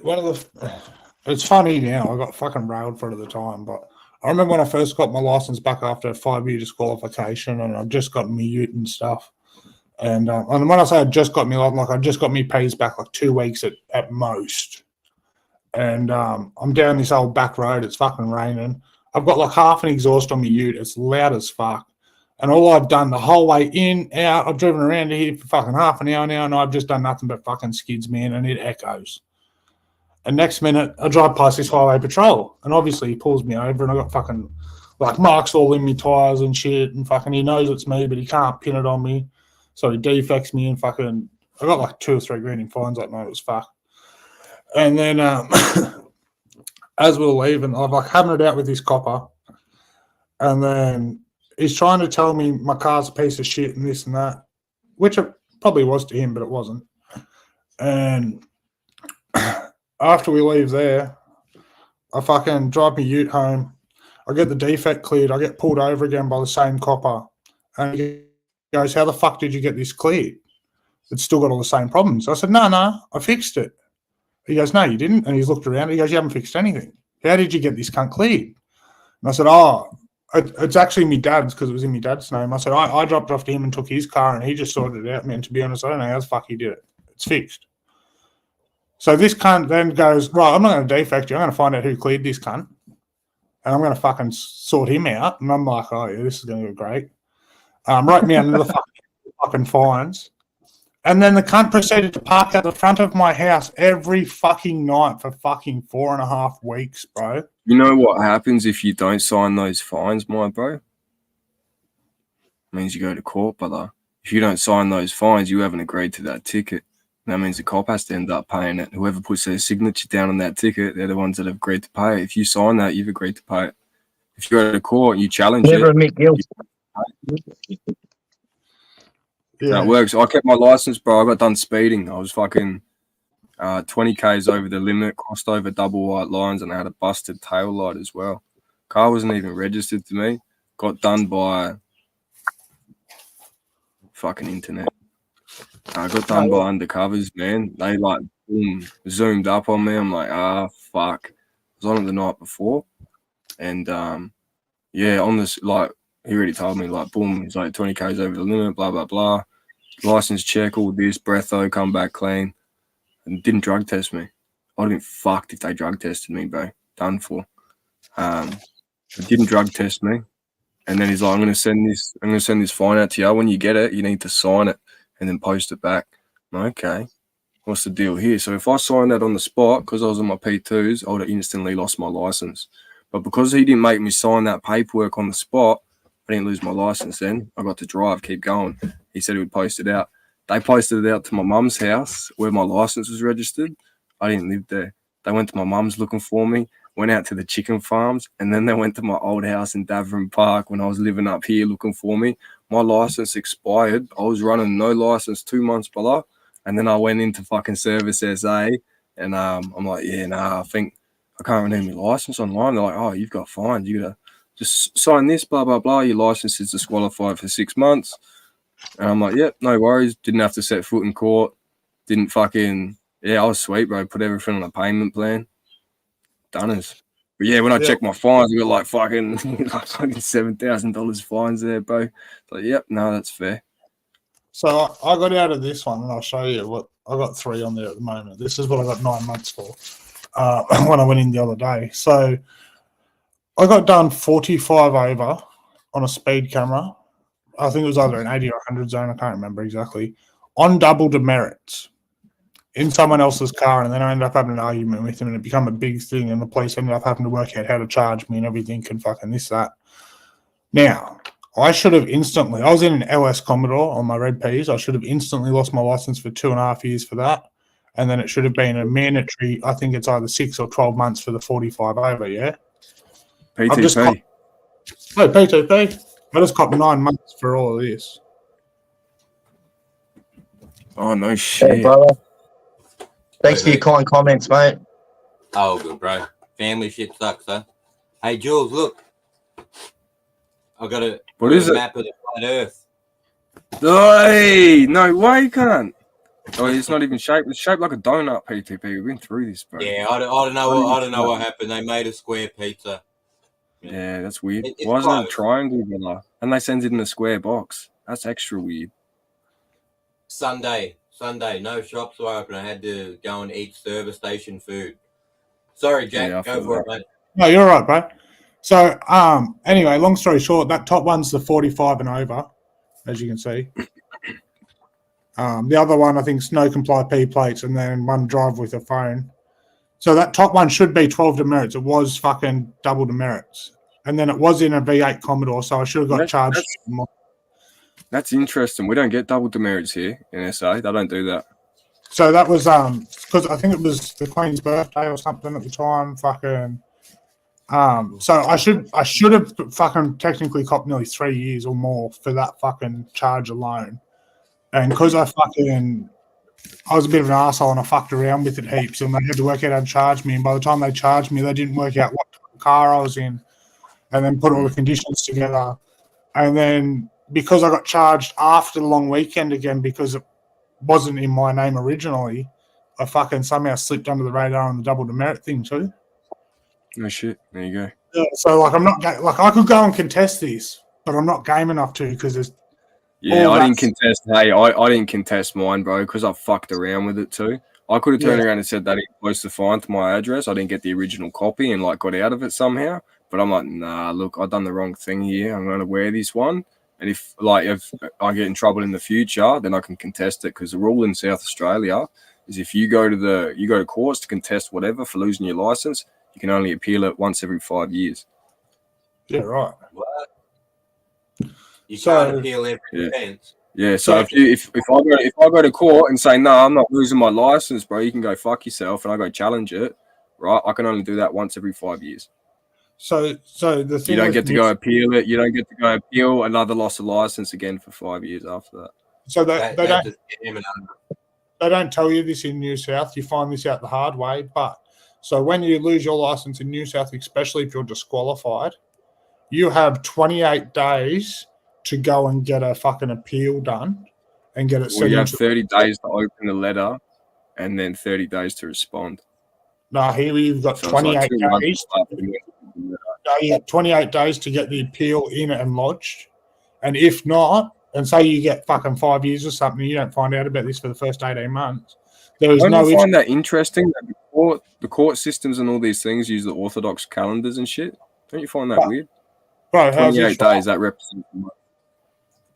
it's funny now. I got fucking railed for it at the time, but I remember when I first got my license back after a 5-year disqualification, and I've just got me ute and stuff. And when I say I just got me, like I just got me pays back like 2 weeks at most. And I'm down this old back road. It's fucking raining. I've got like half an exhaust on my ute. It's loud as fuck. And all I've done the whole way in, out, I've driven around here for fucking half an hour now, and I've just done nothing but fucking skids, man, and it echoes. And next minute, I drive past this highway patrol, and obviously he pulls me over, and I got fucking like marks all in my tires and shit, and fucking he knows it's me, but he can't pin it on me, so he defects me and fucking. I got like 2 or 3 grand in fines that night. It was fuck. And then as we were leaving, I'm like having it out with this copper, and then he's trying to tell me my car's a piece of shit and this and that, which it probably was to him, but it wasn't. And after we leave there, I fucking drive my ute home. I get the defect cleared. I get pulled over again by the same copper. And he goes, how the fuck did you get this cleared? It's still got all the same problems. I said, no, I fixed it. He goes, no, you didn't. And he's looked around. He goes, you haven't fixed anything. How did you get this cunt cleared? And I said, it's actually my dad's because it was in my dad's name. I said, I dropped off to him and took his car and he just sorted it out, man. To be honest, I don't know how the fuck he did it. It's fixed. So this cunt then goes, right, I'm not going to defect you. I'm going to find out who cleared this cunt. And I'm going to fucking sort him out. And I'm like, oh, yeah, this is going to go great. Wrote me another fucking fines. And then the cunt proceeded to park at the front of my house every fucking night for fucking 4.5 weeks, bro. You know what happens if you don't sign those fines, my bro? It means you go to court, brother. If you don't sign those fines, you haven't agreed to that ticket. That means the cop has to end up paying it. Whoever puts their signature down on that ticket, they're the ones that have agreed to pay it. If you sign that, you've agreed to pay it. If you go to court and you challenge Never admit guilt. That works. I kept my license, bro. I got done speeding. I was fucking 20 Ks over the limit, crossed over double white lines, and I had a busted tail light as well. Car wasn't even registered to me. Got done by fucking internet. I got done by undercovers, man. They like boom, zoomed up on me. I'm like, fuck. I was on it the night before, and Yeah, on this, like, he already told me, like, boom, he's like 20 Ks over the limit, blah, blah, blah. License check, all this, breatho, come back clean. And didn't drug test me. I'd have been fucked if they drug tested me, bro. Done for. They didn't drug test me. And then he's like, I'm gonna send this fine out to you. When you get it, you need to sign it and then post it back. I'm like, okay. What's the deal here? So if I signed that on the spot, because I was on my P2s, I would have instantly lost my license. But because he didn't make me sign that paperwork on the spot, I didn't lose my license then. I got to drive, keep going. He said he would post it out. They posted it out to my mum's house where my license was registered. I didn't live there. They went to my mum's looking for me, went out to the chicken farms, and then they went to my old house in Davern Park when I was living up here looking for me. My license expired. I was running no license 2 months below. And then I went into fucking Service SA, and I'm like, yeah, nah, I think I can't renew my license online. They're like, oh, you've got fines. You gotta just sign this, blah, blah, blah. Your license is disqualified for 6 months. And I'm like, yep, no worries. Didn't have to set foot in court. Didn't fucking, I was sweet, bro. Put everything on a payment plan. Done us. But yeah, when I checked my fines, we got like fucking $7,000 fines there, bro. Like, yep, no, that's fair. So I got out of this one, and I'll show you what I got 3 on there at the moment. This is what I got 9 months for when I went in the other day. So I got done 45 over on a speed camera. I think it was either an 80 or 100 zone. I can't remember exactly. On double demerits in someone else's car, and then I ended up having an argument with him, and it became a big thing, and the police ended up having to work out how to charge me and everything and fucking this, that. Now, I should have instantly, I was in an LS Commodore on my red Ps. I should have instantly lost my license for 2.5 years for that. And then it should have been a mandatory, I think it's either 6 or 12 months for the 45 over, yeah? PTP. PTP. I just copped 9 months for all of this. Oh, no shit. Hey, brother. Thanks for your kind comments, mate. Oh, good, bro. Family shit sucks, huh? Hey, Jules, look. I got a map of the flat Earth. Hey, no way, cunt. Oh, it's not even shaped. It's shaped like a donut, PTP. We've been through this, bro. Yeah, I don't know what happened. They made a square pizza. Yeah, that's weird. It's Why isn't it a close. triangle, brother? And they send it in a square box. That's extra weird. Sunday, no shops were open. I had to go and eat service station food. Sorry, Jack. Yeah, I go feel for that. it, mate. No, you're all right, bro. So, anyway, long story short, that top one's the 45 and over, as you can see. The other one, I think, is no comply P plates, and then one drive with a phone. So that top one should be 12 demerits. It was fucking double demerits. And then it was in a V8 Commodore, so I should have got charged more. That's interesting. We don't get double demerits here in SA. They don't do that. So that was because I think it was the Queen's birthday or something at the time. Fucking so I should have fucking technically copped nearly 3 years or more for that fucking charge alone. And because I was a bit of an asshole and I fucked around with it heaps, and they had to work out how to charge me. And by the time they charged me, they didn't work out what car I was in, and then put all the conditions together. And then because I got charged after the long weekend again because it wasn't in my name originally, I fucking somehow slipped under the radar on the double demerit thing too. No shit. There you go. Yeah, so like I'm not like I could go and contest this, but I'm not game enough to because there's. Yeah, I didn't contest. Hey, I didn't contest mine, bro, because I fucked around with it too. I could have turned around and said that he posted the fine to my address. I didn't get the original copy and like got out of it somehow. But I'm like, nah, look, I've done the wrong thing here. I'm going to wear this one. And if I get in trouble in the future, then I can contest it, because the rule in South Australia is if you go to courts to contest whatever for losing your license, you can only appeal it once every 5 years. Yeah, right. What? You can't appeal every offence. Yeah, so if I go to court and say, no, I'm not losing my license, bro, you can go fuck yourself, and I go challenge it, right? I can only do that once every 5 years. So the thing you don't get to go appeal it. You don't get to go appeal another loss of license again for 5 years after that. So they don't tell you this in New South. You find this out the hard way. But so when you lose your license in New South, especially if you're disqualified, you have 28 days to go and get a fucking appeal done and get it sent. Well, you have 30 days to open the letter and then 30 days to respond. No, here you've got 28 days. 28 days to get the appeal in and lodged. And if not, and say you get fucking 5 years or something, you don't find out about this for the first 18 months. There is Don't no you find issue. that interesting that the court systems and all these things use the orthodox calendars and shit? Don't you find that weird? Bro, how's 28 this days, that represents much.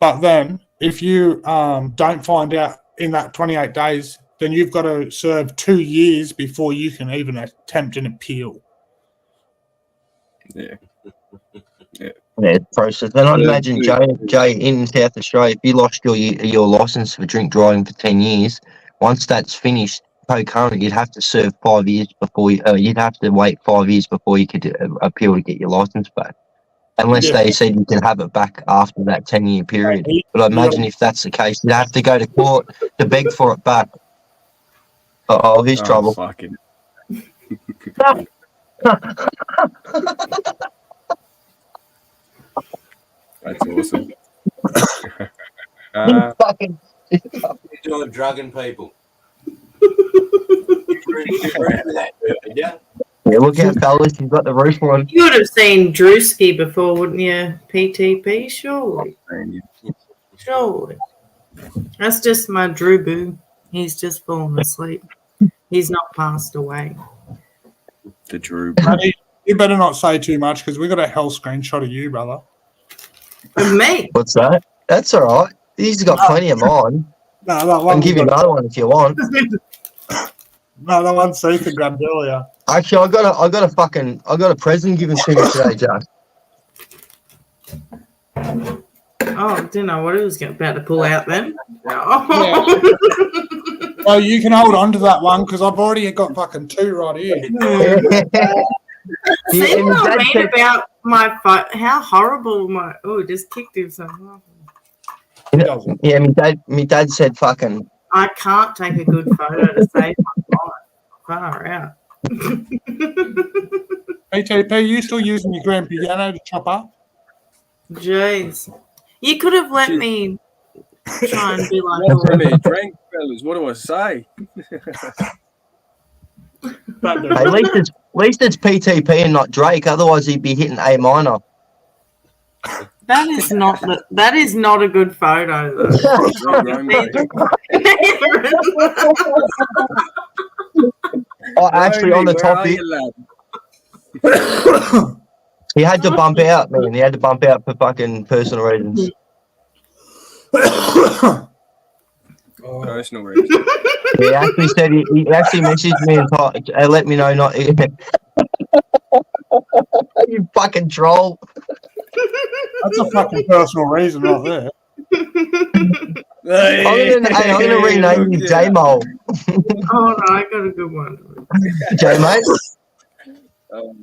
But then, if you don't find out in that 28 days, then you've got to serve 2 years before you can even attempt an appeal. Yeah. Yeah, process. Then I'd imagine, Jay, in South Australia, if you lost your license for drink driving for 10 years, once that's finished, concurrent, you'd have to serve 5 years before you'd have to wait 5 years before you could appeal to get your license back. Unless they said you can have it back after that 10-year period. But I imagine if that's the case, you'd have to go to court to beg for it back. Uh-oh, here's trouble. Fucking. That's awesome. Fucking You're drugging people. Yeah. Yeah, look out, fellas. You've got the roof on. You would have seen Drewski before, wouldn't you? PTP, surely. Surely. That's just my Drew boo. He's just fallen asleep. He's not passed away. The Drew. You better not say too much because we got a hell screenshot of you, brother. Of me? What's that? That's all right. He's got plenty of mine. No, I can give you another one if you want. No, that one's Ethan grabbed earlier. Actually, I got a present given to me today, Jack. Oh, I didn't know what he was about to pull out then. Well, you can hold on to that one because I've already got fucking 2 right here. See what I mean about my fight? How horrible my... Oh, just kicked him so hard. Yeah, my dad said fucking... I can't take a good photo to save my life. Far out. ATP, you still using your grand piano to chop up? Jeez. You could have let me try and be like... Let me drink, fellas. What do I say? At least it's PTP and not Drake. Otherwise, he'd be hitting A minor. That is not a good photo. Oh, actually, on the topic, he had to bump out, man. He had to bump out for fucking personal reasons. Personal reasons. He actually said he actually messaged me and let me know not. You fucking troll. That's a fucking personal reason right there. I'm gonna rename you J-Mole. Oh no, I got a good one. J-Mate? No.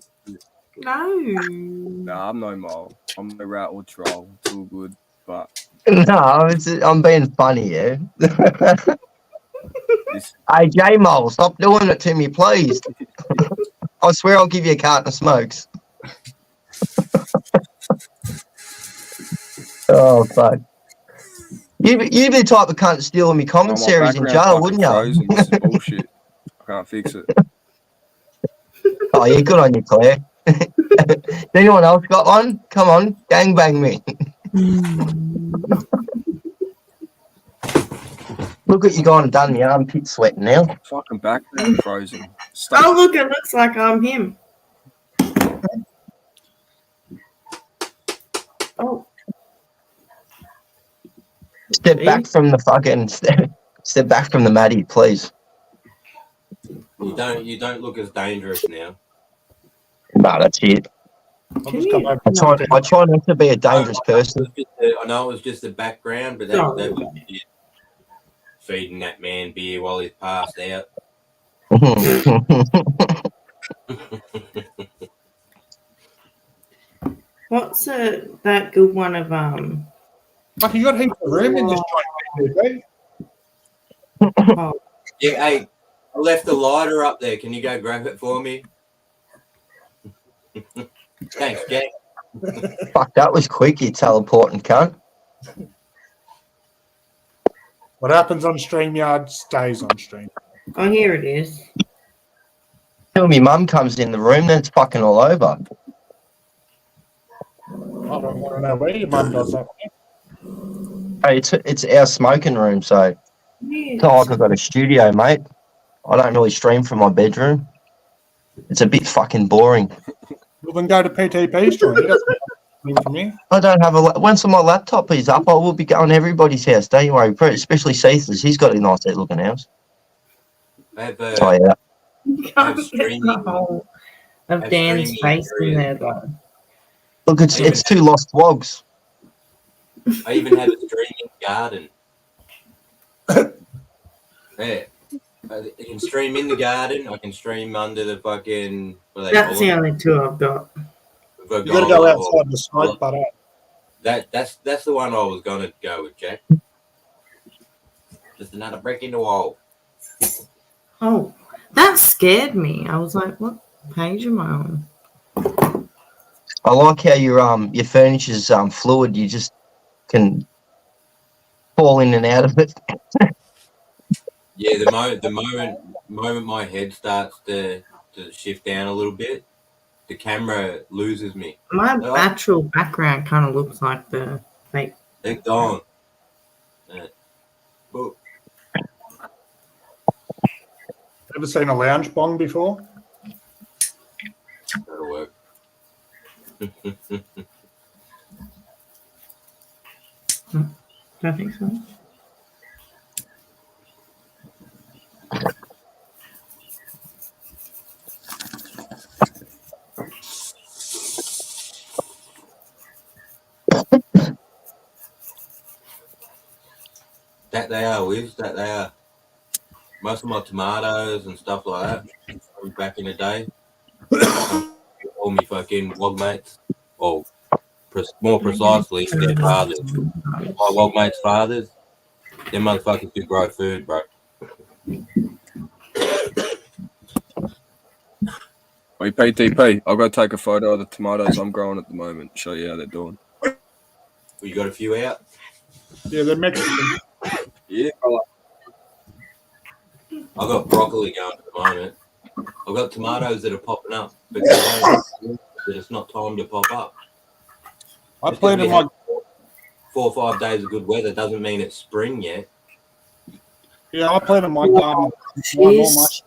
Nah, I'm no mole. I'm no rat or troll. It's all good, but... No, I'm being funny, yeah. Hey, J-Mole, stop doing it to me, please. I swear I'll give you a carton of smokes. Oh, fuck. You'd be the type of cunt stealing me commentaries in jail, wouldn't you? This is bullshit. I can't fix it. Oh, yeah, good on you, Claire. Anyone else got one? Come on, gangbang me. Look what you gone and done, my armpit sweating now. Fucking background frozen. Oh, look, it looks like I'm him. Oh. Step back from the fucking step back from the Maddie, please. You don't look as dangerous now. No, that's it. I try not to be a dangerous person. I know it was just the background, but that was it. Feeding that man beer while he's passed out. What's that good one of Like you got heaps of room in this joint, oh. Yeah, hey, I left the lighter up there. Can you go grab it for me? Thanks, Jack. Fuck, that was quick, you teleporting cunt. What happens on StreamYard stays on Stream. Oh, here it is. Till my mum comes in the room, then it's fucking all over. I don't want to know where your mum does that. Hey, it's our smoking room, so it's not like I've got a studio, mate. I don't really stream from my bedroom. It's a bit fucking boring. Well, then go to PTP's joint. He doesn't stream from here. I don't have once my laptop is up, I will be going to everybody's house. Don't you worry, especially Caesar's. He's got a nice looking house. I have, Oh yeah. You can't get the whole of Dan's face in there, though. Look, it's two lost wogs. I even have a streaming garden. Yeah. I can stream in the garden. I can stream under the fucking. That's the only two I've got. You got to go outside the smoke, but that's the one I was gonna go with, Jack. Just another brick in the wall. Oh, that scared me. I was like, "What page am I on?" I like how your furniture's fluid. You just can fall in and out of it. Yeah, the moment my head starts to shift down a little bit, the camera loses me. My actual background kind of looks like the fake. They're gone. Ever seen a lounge bong before? That'll work. Don't think so. That they are, Wiz. That they are. Most of my tomatoes and stuff like that from back in the day. All my fucking wog mates, or more precisely, their fathers. My wog mates' fathers. Them motherfuckers do grow food, bro. Hey, PTP, I'll go take a photo of the tomatoes I'm growing at the moment. Show you how they're doing. Well, you got a few out? Yeah, they're Mexican. Yeah. I've got broccoli going at the moment. I've got tomatoes that are popping up, but it's not time to pop up. I planted my 4 or 5 days of good weather doesn't mean it's spring yet. Yeah, I planted my garden. One more much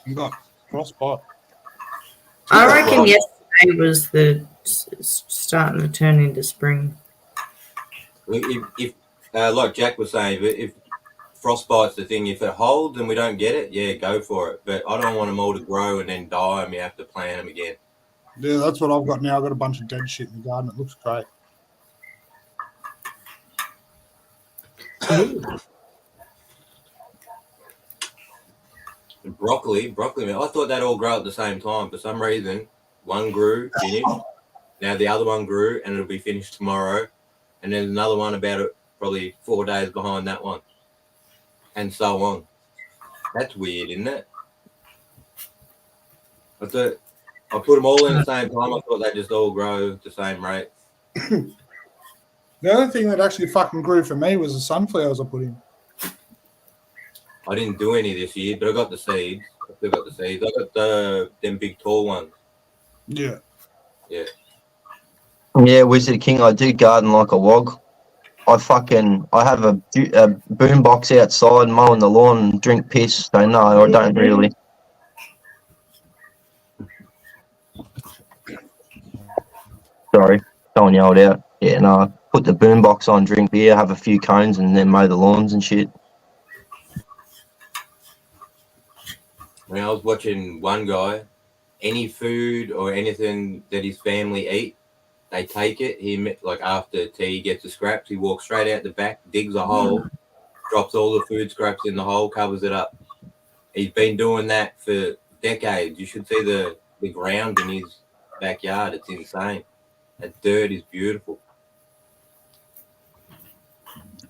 you got frostbite. I reckon yesterday was the starting to turn into spring. If like Jack was saying, if frostbite's the thing, if it holds and we don't get it, yeah, go for it. But I don't want them all to grow and then die and we have to plant them again. Yeah, that's what I've got now. I've got a bunch of dead shit in the garden. It looks great. Broccoli, man. I thought they'd all grow at the same time. For some reason, one grew, finished. Now the other one grew, and it'll be finished tomorrow. And then another one about probably 4 days behind that one. And so on. That's weird, isn't it? I put them all in the same time. I thought they just all grow at the same rate. The only thing that actually fucking grew for me was the sunflowers I put in. I didn't do any this year, but I got the seeds. I got them big tall ones. Yeah. Yeah. Yeah, Wizard King, I do garden like a wog. I have a boom box outside mowing the lawn and drink piss, so no, I don't really. Sorry, someone yelled out. Yeah, no, I put the boom box on, drink beer, have a few cones and then mow the lawns and shit. When I was watching one guy, any food or anything that his family eat, they take it. He, like after tea, gets the scraps. He walks straight out the back, digs a hole, drops all the food scraps in the hole, covers it up. He's been doing that for decades. You should see the ground in his backyard. It's insane. That dirt is beautiful.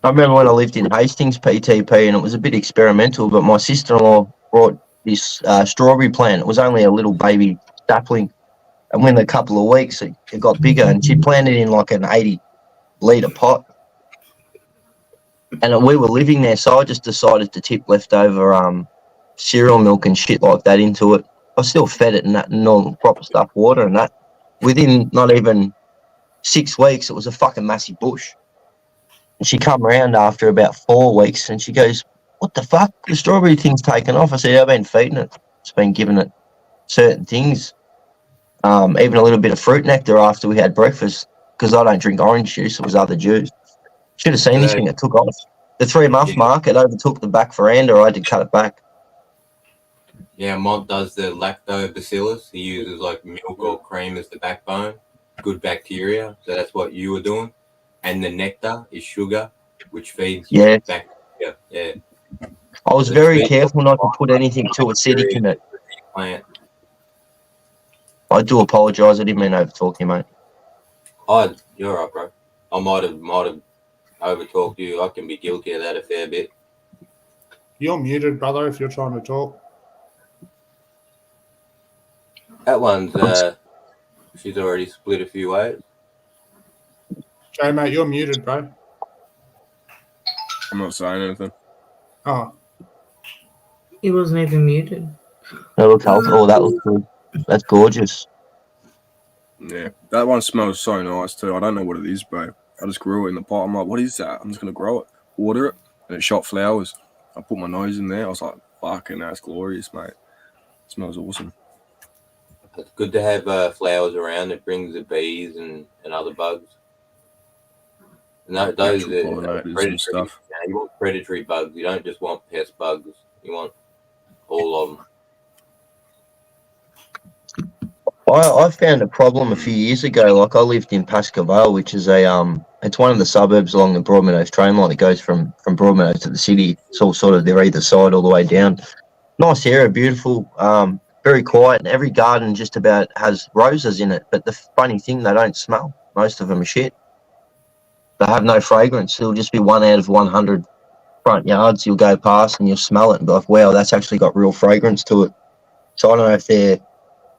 I remember when I lived in Hastings, PTP, and it was a bit experimental, but my sister-in-law brought this strawberry plant. It was only a little baby sapling. And within a couple of weeks, it got bigger, and she planted in like an 80-litre pot. And we were living there, so I just decided to tip leftover cereal milk and shit like that into it. I still fed it and that and all the proper stuff, water and that. Within not even 6 weeks, it was a fucking massive bush. And she come around after about 4 weeks and she goes, "What the fuck? The strawberry thing's taken off." I said, "I've been feeding it. It's been giving it certain things, even a little bit of fruit nectar after we had breakfast, because I don't drink orange juice. It was other juice. Should have seen this thing. It took off. The 3-month mark, it overtook the back veranda. I had to cut it back." Yeah, Mont does the lactobacillus. He uses like milk or cream as the backbone. Good bacteria. So that's what you were doing. And the nectar is sugar, which feeds bacteria. Yeah. I was very careful not to put anything too acidic in it. Plant. I do apologise. I didn't mean to overtalk you, mate. Oh, you're right, bro. I might have overtalked you. I can be guilty of that a fair bit. You're muted, brother, if you're trying to talk. That one's she's already split a few ways. Jay, mate, you're muted, bro. I'm not saying anything. Oh. He wasn't even muted. That looks healthy. Oh, that looks good. That's gorgeous. Yeah, that one smells so nice too. I don't know what it is, bro. I just grew it in the pot. I'm like, what is that? I'm just gonna grow it, water it, and it shot flowers. I put my nose in there. I was like, fucking, that's glorious, mate. It smells awesome. It's good to have flowers around. It brings the bees and other bugs. And those are predatory stuff. You want predatory bugs. You don't just want pest bugs. You want all of them. I found a problem a few years ago. Like, I lived in Pascoe Vale, which is it's one of the suburbs along the Broadmeadows train line. It goes from Broadmeadows to the city. It's all sort of there either side all the way down. Nice area, beautiful, very quiet, and every garden just about has roses in it. But the funny thing, they don't smell. Most of them are shit. They have no fragrance. It'll just be 1 out of 100 front yards. You'll go past and you'll smell it and be like, wow, that's actually got real fragrance to it. So I don't know if they're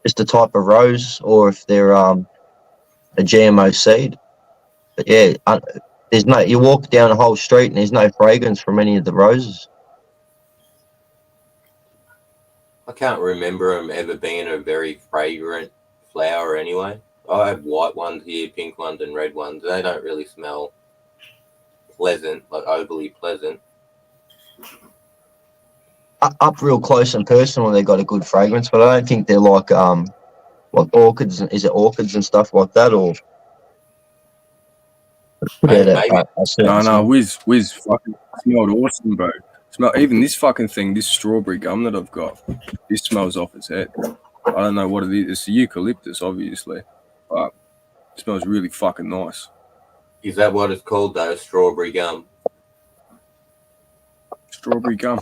just a type of rose or if they're a GMO seed. But yeah, there's no. You walk down a whole street and there's no fragrance from any of the roses. I can't remember them ever being a very fragrant flower anyway. I have white ones here, pink ones and red ones. They don't really smell pleasant, like overly pleasant. Up real close and personal, they got a good fragrance, but I don't think they're like orchids. Is it orchids and stuff like that, or? No, Wiz fucking smelled awesome, bro. Even this fucking thing, this strawberry gum that I've got, this smells off its head. I don't know what it is. It's the eucalyptus, obviously, but it smells really fucking nice. Is that what it's called, though? Strawberry gum? Strawberry gum.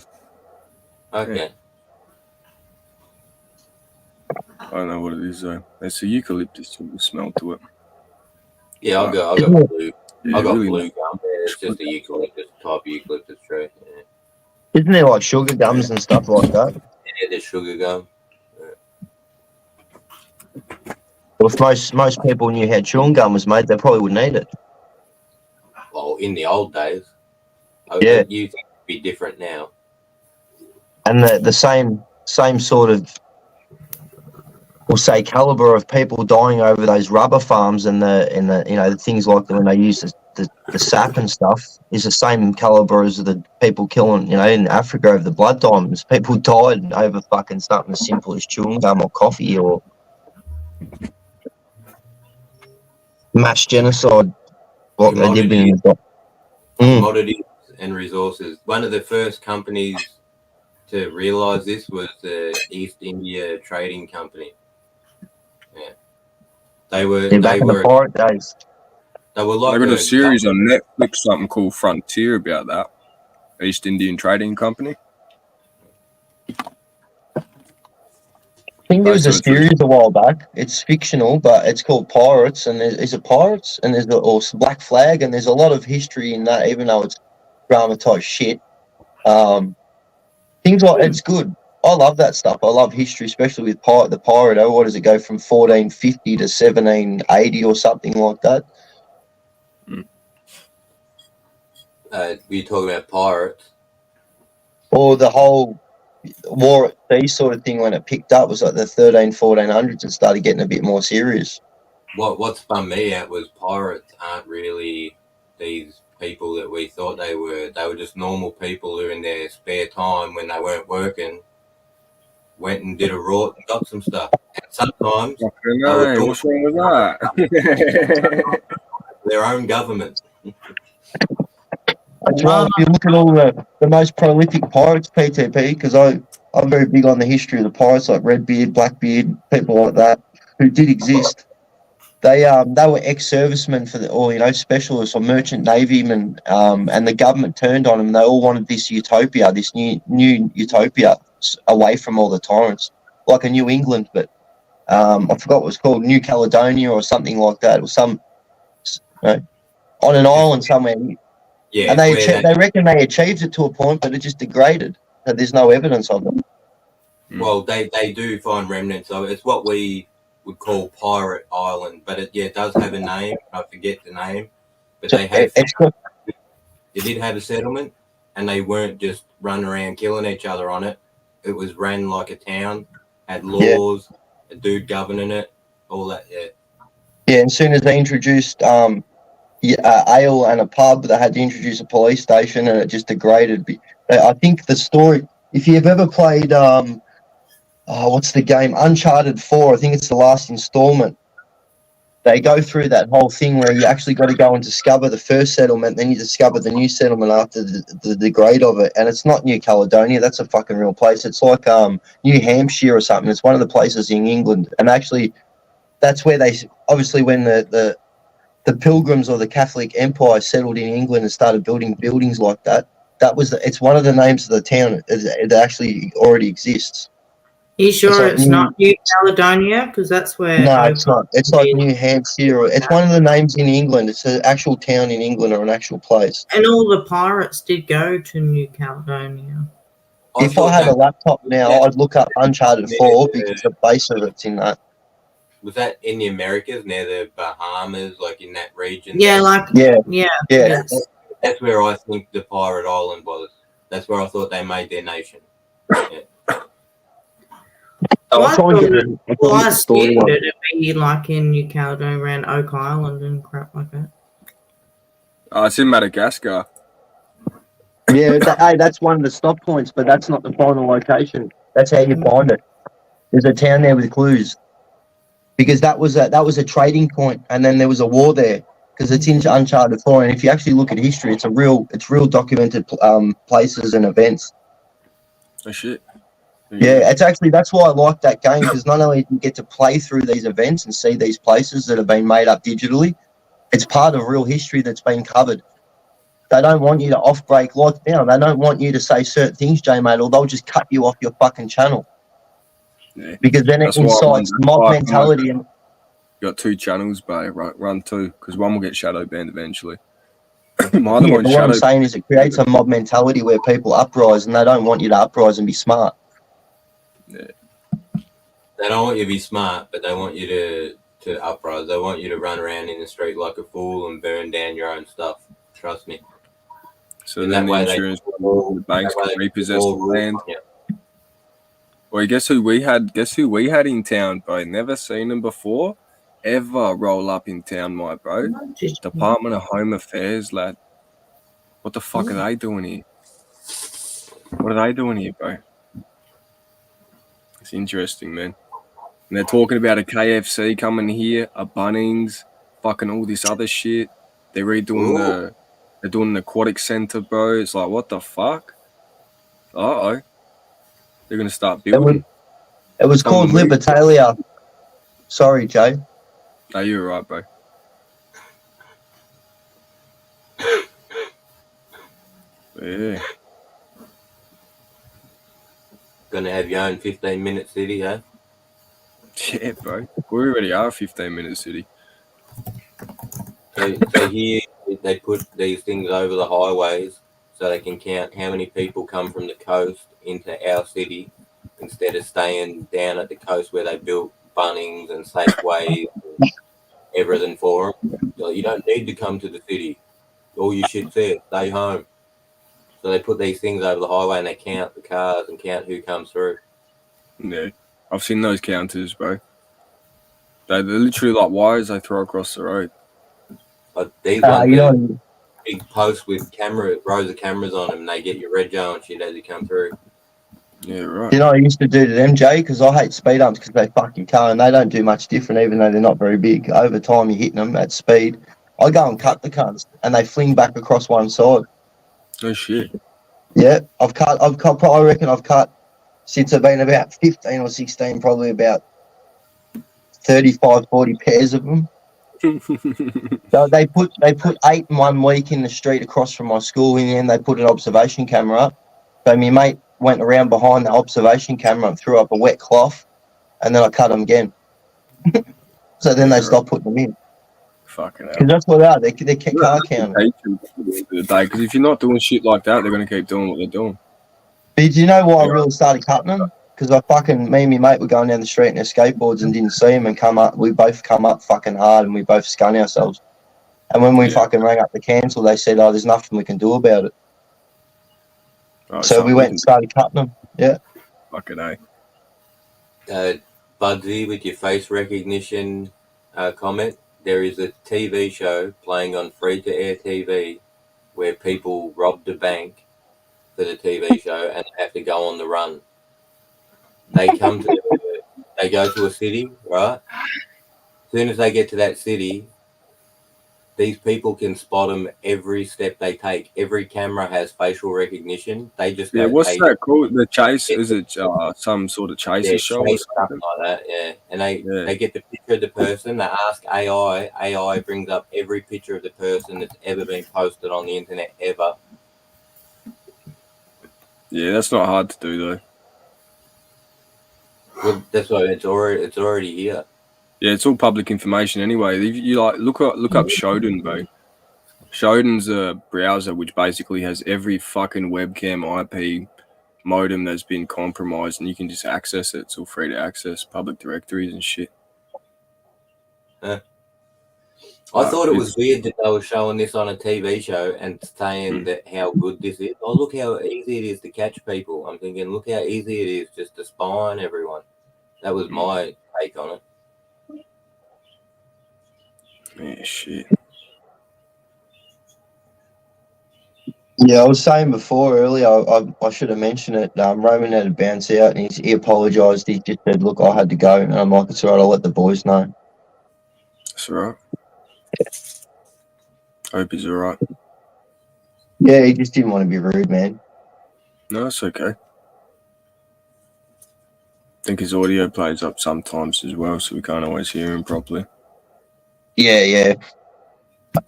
Okay. Yeah. I don't know what it is, though. It's a eucalyptus smell to it. Yeah, I got blue. Yeah, I got really blue gum. It's just a eucalyptus type of eucalyptus tree. Yeah. Isn't there like sugar gums and stuff like that? Yeah, there's sugar gum. Well, if most people knew how chewing gum was made, they probably wouldn't eat it. Well, in the old days, Yeah, you think it'd be different now. and the same sort of, we'll say, caliber of people dying over those rubber farms and the you know, the things like when they use the sap and stuff is the same caliber as the people killing, you know, in Africa over the blood diamonds. People died over fucking something as simple as chewing gum or coffee or mass genocide. What they did in the Commodities and resources. One of the first companies to realise this was the East India Trading Company. Yeah, they were back in the pirate days. They were like they got a series on Netflix, something called Frontier, about that East Indian Trading Company. I think there was a series a while back. It's fictional, but it's called Pirates, and there's Pirates, and there's or Black Flag, and there's a lot of history in that, even though it's dramatized shit. Things like it's good. I love that stuff. I love history, especially with the pirate. What does it go from 1450 to 1780 or something like that? We're talking about pirates, or the whole war at sea sort of thing when it picked up was like the 1400s and started getting a bit more serious. what spun me out was pirates aren't really these people that we thought they were. They were just normal people who, in their spare time when they weren't working, went and did a rort and got some stuff. And sometimes Fucking they were no, doing what's wrong with that? their own government. That's right. If you look at all the most prolific pirates, PTP, because I'm very big on the history of the pirates, like Redbeard, Blackbeard, people like that, who did exist. They were ex-servicemen for specialists or merchant navymen, and the government turned on them. They all wanted this utopia, this new utopia, away from all the tyrants, like a New England, but I forgot what it was called, New Caledonia or something like that, or some on an island somewhere. Yeah, And they reckon they achieved it to a point, but it just degraded. So there's no evidence of it. Well, they do find remnants of it. It's what we would call Pirate Island, but it does have a name. I forget the name, but So they had it's it did have a settlement, and they weren't just running around killing each other on it. It was ran like a town, had laws, a dude governing it, all that. Yeah. Yeah, and as soon as they introduced ale and a pub, they had to introduce a police station, and it just degraded. I think the story, if you've ever played, what's the game? Uncharted 4, I think it's the last installment. They go through that whole thing where you actually got to go and discover the first settlement, then you discover the new settlement after the degrade of it. And it's not New Caledonia, that's a fucking real place. It's like New Hampshire or something. It's one of the places in England. And actually, that's where they, obviously when the Pilgrims or the Catholic Empire settled in England and started building buildings like that, it's one of the names of the town. It actually already exists. You sure it's not New Caledonia? Because that's where. No, it's not. It's like New Hampshire. It's one of the names in England. It's an actual town in England or an actual place. And all the pirates did go to New Caledonia. If I had a laptop now, I'd look up Uncharted 4 because the base of it's in that. Was that in the Americas, near the Bahamas, like in that region? Yeah, yeah. That's where I think the Pirate Island was. That's where I thought they made their nation. Yeah. I assumed it'd be like in New Caledonia, around Oak Island and crap like that. It's in Madagascar. Yeah, that's one of the stop points, but that's not the final location. That's how you find it. There's a town there with clues, because that was a trading point, and then there was a war there because it's in Uncharted 4. And if you actually look at history, it's real documented places and events. Oh shit. Yeah, that's why I like that game, because not only do you get to play through these events and see these places that have been made up digitally, it's part of real history that's been covered. They don't want you to off-break lockdown. They don't want you to say certain things, J-Mate, or they'll just cut you off your fucking channel. Yeah. Because then it incites mob mentality. And you got two channels, bro. Run two, because one will get shadow banned eventually. what I'm saying is it creates a mob mentality where people uprise, and they don't want you to uprise and be smart. Yeah. They don't want you to be smart, but they want you to uprise. They want you to run around in the street like a fool and burn down your own stuff. Trust me. So then the insurance, the banks can repossess the land. Yeah. Well, guess who we had in town, bro? Never seen them before. Ever roll up in town, my bro. Department of Home Affairs, lad. What the fuck are they doing here? What are they doing here, bro? It's interesting, man. And they're talking about a KFC coming here, a Bunnings, fucking all this other shit. They're redoing they're doing the aquatic center, bro. It's like, what the fuck? Uh-oh. They're going to start building. It was called Libertalia. Sorry, Jay. No, you're right, bro. Yeah. Gonna have your own 15-minute city, eh? Yeah, bro. We already are a 15-minute city. So here they put these things over the highways so they can count how many people come from the coast into our city instead of staying down at the coast where they built Bunnings and Safeways and everything for them. So you don't need to come to the city. All your shit's there. Stay home. So they put these things over the highway and they count the cars and count who comes through. Yeah. I've seen those counters, bro. They're literally like wires they throw across the road. But these You ones, know, big posts with rows of cameras on them, and they get your red Joe and shit as you come through. Yeah, right. you know what I used to do to them, Jay? Because I hate speed humps because they fuck your car and they don't do much different, even though they're not very big. Over time, you're hitting them at speed. I go and cut the cunts and they fling back across one side. No shit. Yeah, I've cut, I reckon I've cut since I've been about 15 or 16, probably about 35, 40 pairs of them. So they put 8 in 1 week in the street across from my school. In the end, they put an observation camera up. So my mate went around behind the observation camera and threw up a wet cloth, and then I cut them again. So then they stopped putting them in. Fucking hell. Because that's what they are. They're car counters. Because if you're not doing shit like that, they're going to keep doing what they're doing. But do you know why I really started cutting them? Because me and my mate were going down the street in our skateboards and didn't see them and come up. We both come up fucking hard and we both scun ourselves. And when we fucking rang up to cancel, they said, "Oh, there's nothing we can do about it." Oh, so we went and started cutting them. Yeah. Fucking A. Bugsy, with your face recognition comment, there is a TV show playing on free-to-air TV where people robbed a bank for the TV show and have to go on the run. They go to a city, right? As soon as they get to that city, these people can spot them every step they take. Every camera has facial recognition. They just what's that called? The chase? Is it some sort of chaser show or something like that? Yeah, and they get the picture of the person. They ask AI. AI brings up every picture of the person that's ever been posted on the internet ever. Yeah, that's not hard to do though. Well, that's why it's already here. Yeah, it's all public information anyway. If you like look up Shodan, bro. Shodan's a browser which basically has every fucking webcam IP modem that's been compromised, and you can just access it. It's all free to access, public directories and shit. I thought it was weird that they were showing this on a TV show and saying that how good this is. Oh, look how easy it is to catch people. I'm thinking, look how easy it is just to spy on everyone. That was my take on it. Yeah, shit. Yeah, I was saying before earlier, I should have mentioned it. Roman had to bounce out and he apologised. He just said, "Look, I had to go." And I'm like, "It's all right, I'll let the boys know." That's all right. Hope he's all right. Yeah, he just didn't want to be rude, man. No, it's okay. I think his audio plays up sometimes as well, so we can't always hear him properly. Yeah.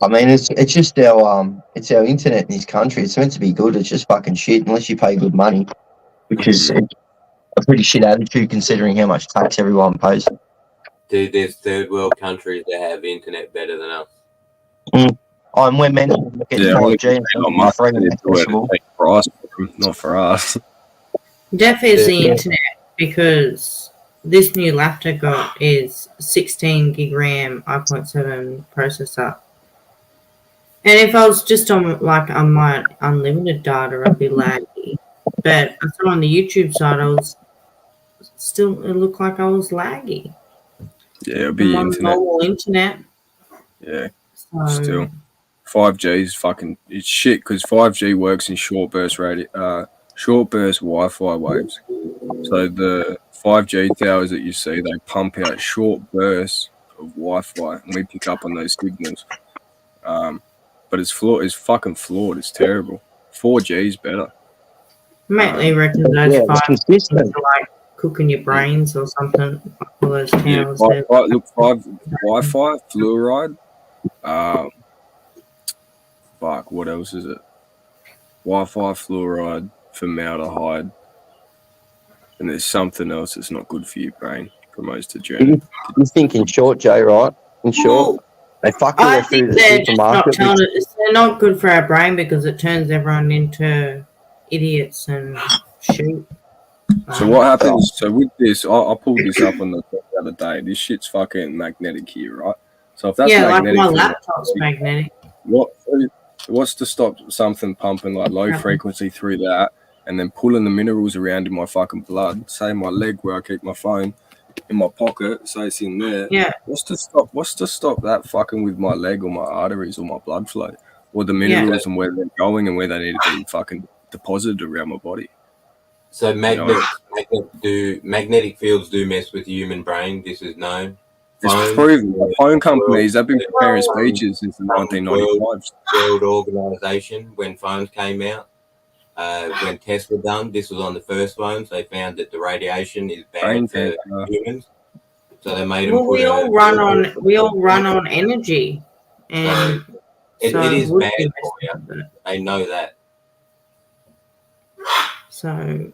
I mean, it's just our internet in this country. It's meant to be good. It's just fucking shit unless you pay good money, which is a pretty shit attitude considering how much tax everyone pays. Dude, there's third world countries that have internet better than us. And we're meant to get 5G and it's free and accessible. Not for us. Def is the internet because this new laptop got is 16 gig RAM, i.7 processor. And if I was just on my unlimited data, I'd be laggy. But I saw on the YouTube side, it looked like I was laggy. Yeah, it'll be internet. Mobile internet. Yeah. Still, 5G is it's shit because 5G works in short burst Wi-Fi waves. So the 5G towers that you see, they pump out short bursts of Wi-Fi, and we pick up on those signals. But it's fucking flawed. It's terrible. 4G is better. Mainly reckon those 5G like cooking your brains or something. All those towers. Yeah, Wi-Fi, fluoride. What else is it? Wi-Fi, fluoride, formaldehyde, and there's something else that's not good for your brain. Promotes to journey. You think in short, Jay, right? In short. They fucking I think they're not good for our brain because it turns everyone into idiots and sheep. So what happens? So with this, I pulled this up on the other day. This shit's fucking magnetic here, right? So if that's magnetic, like my laptop's magnetic. What's to stop something pumping like low frequency through that, and then pulling the minerals around in my fucking blood? Say my leg where I keep my phone. in my pocket, say it's in there. Yeah. What's to stop that fucking with my leg or my arteries or my blood flow or the minerals and where they're going and where they need to be fucking deposited around my body? So magnetic fields do mess with the human brain. This is known. It's proven. Phone companies, they've been preparing speeches since the 1995. World Organization, when phones came out, when tests were done, this was on the first phones. They found that the radiation is bad for humans, so they made them. Well, we all run on energy, and it is bad for you. They know that. So,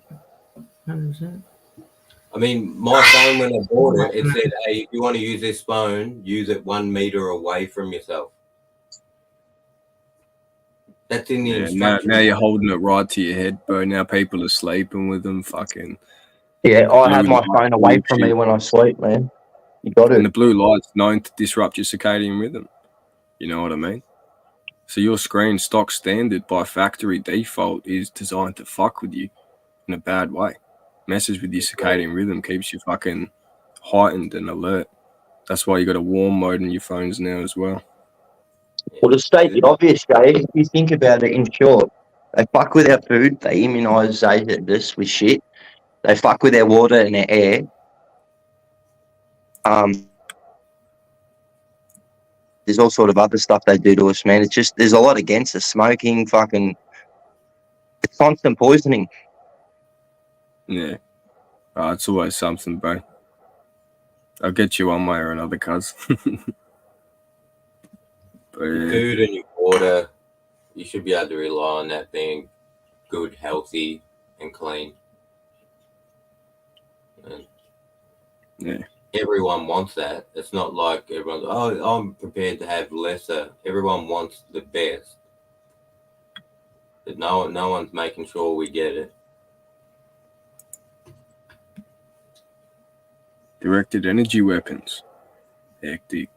100%. I mean, my phone, when I bought it, it said, hey, if you want to use this phone, use it 1 meter away from yourself. That's in the instructions. Now you're holding it right to your head, bro. Now people are sleeping with them, fucking. Yeah, I have my phone away from me when I sleep, man. You got it. And the blue light's known to disrupt your circadian rhythm. You know what I mean? So your screen, stock standard by factory default, is designed to fuck with you in a bad way. Messes with your circadian rhythm, keeps you fucking heightened and alert. That's why you got a warm mode in your phones now as well. Well, to state the obvious, Jay, if you think about it in short, they fuck with our food, they immunise us with shit, they fuck with our water and our air. There's all sort of other stuff they do to us, man. It's just, there's a lot against us. Smoking, fucking, it's constant poisoning. Yeah. It's always something, bro. I'll get you one way or another, cuz. Food and your water, you should be able to rely on that being good, healthy, and clean. And yeah. Everyone wants that. It's not like everyone's, I'm prepared to have lesser. Everyone wants the best. But no one's making sure we get it. Directed energy weapons. Hectic.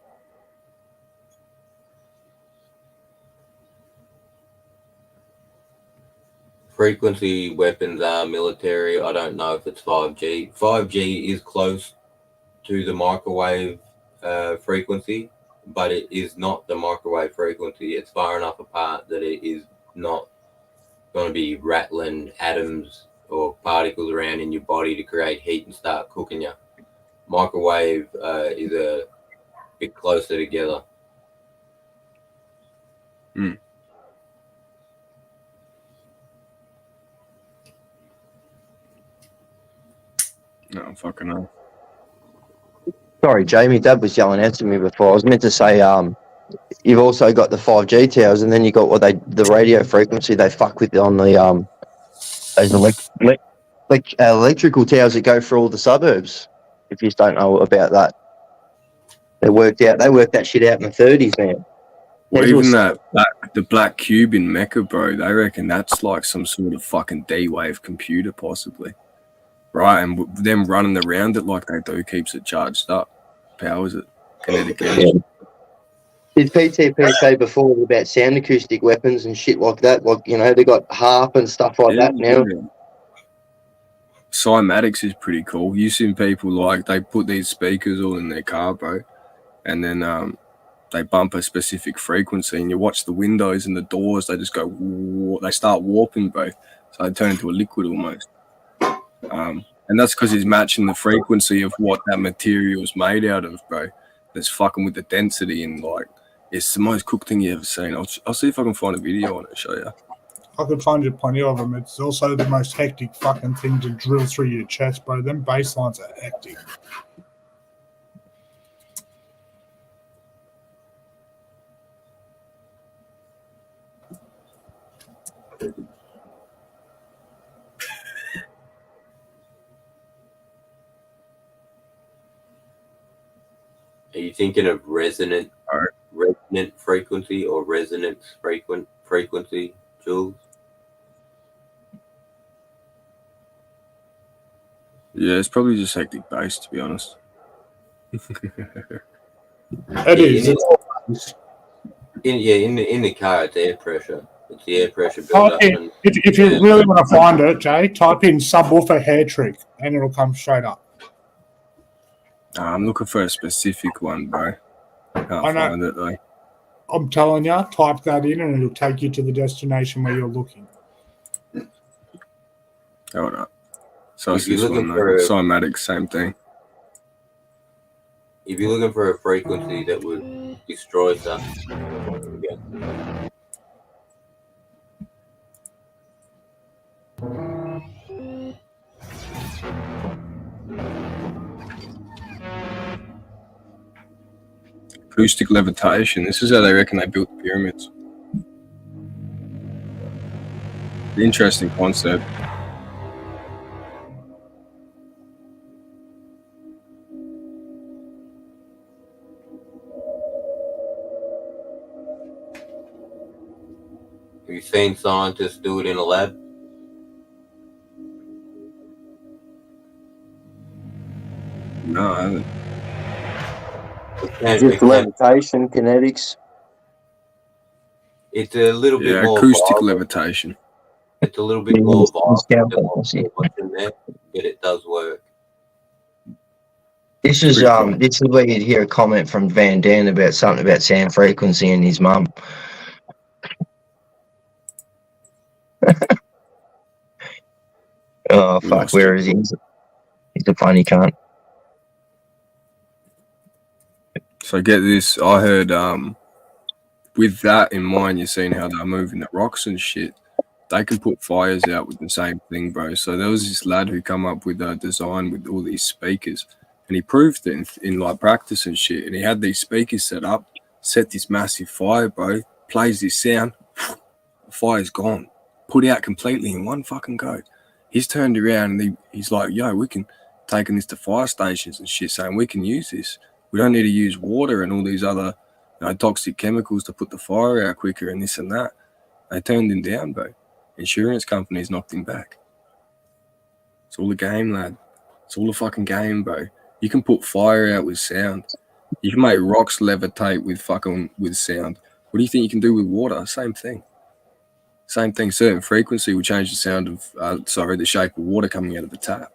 Frequency weapons are military. I don't know if it's 5G. 5G is close to the microwave frequency, but it is not the microwave frequency. It's far enough apart that it is not going to be rattling atoms or particles around in your body to create heat and start cooking you. Microwave is a bit closer together. Hmm. No, fucking hell. Sorry, Jamie, Dad was yelling out to me before. I was meant to say, you've also got the 5G towers, and then you got the radio frequency they fuck with on the those electrical towers that go through all the suburbs. If you just don't know about that, they worked that shit out in the 30s, man. Well, even the black cube in Mecca, bro, they reckon that's like some sort of fucking D-Wave computer, possibly. Right, and them running around it like they do keeps it charged up, powers it, kinetic energy. Did PTP say before about sound acoustic weapons and shit like that? Like, you know, they got harp and stuff like that now. Yeah. Cymatics is pretty cool. You've seen people like they put these speakers all in their car, bro, and then they bump a specific frequency, and you watch the windows and the doors. They just go, they start warping, bro. So they turn into a liquid almost. And that's because he's matching the frequency of what that material is made out of, bro. That's fucking with the density, and like, it's the most cool thing you ever seen. I'll see if I can find a video on it and show you. I could find you plenty of them. It's also the most hectic fucking thing to drill through your chest, bro. Them bass lines are hectic. Are you thinking of resonant frequency or resonance frequency, Jules? Yeah, it's probably just hectic bass, to be honest. It is. In the car, it's air pressure. It's the air pressure build up. If you really want to find it, Jay, type in subwoofer hair trick, and it'll come straight up. I'm looking for a specific one, bro. Can't I know. find it though. I'm telling you, type that in and it'll take you to the destination where you're looking. Hold up. So If it's you're this looking one for though. a- Cymatics, same thing. If you're looking for a frequency that would destroy something, yeah. Acoustic levitation. This is how they reckon they built the pyramids. Interesting concept. Have you seen scientists do it in a lab? No, I haven't. Just levitation, kinetics. It's a little bit Yeah, more acoustic violent. levitation. It's a little bit more violent than what's in there, but it does work. This is where you'd hear a comment from Van Daan about something about sound frequency and his mum. Oh fuck! Lost Where it. is he? He's a funny cunt. So get this. I heard with that in mind, you're seeing how they're moving the rocks and shit. They can put fires out with the same thing, bro. So there was this lad who come up with a design with all these speakers, and he proved it in like practice and shit. And he had these speakers set up, set this massive fire, bro. Plays this sound, the fire's gone, put out completely in one fucking go. He's turned around and he's like, "Yo, we can taking this to fire stations and shit, saying we can use this. We don't need to use water and all these other toxic chemicals to put the fire out quicker and this and that." They turned him down, bro. Insurance companies knocked him back. It's all a game, lad. It's all a fucking game, bro. You can put fire out with sound. You can make rocks levitate with sound. What do you think you can do with water? Same thing. Same thing. Certain frequency will change the sound of, the shape of water coming out of the tap.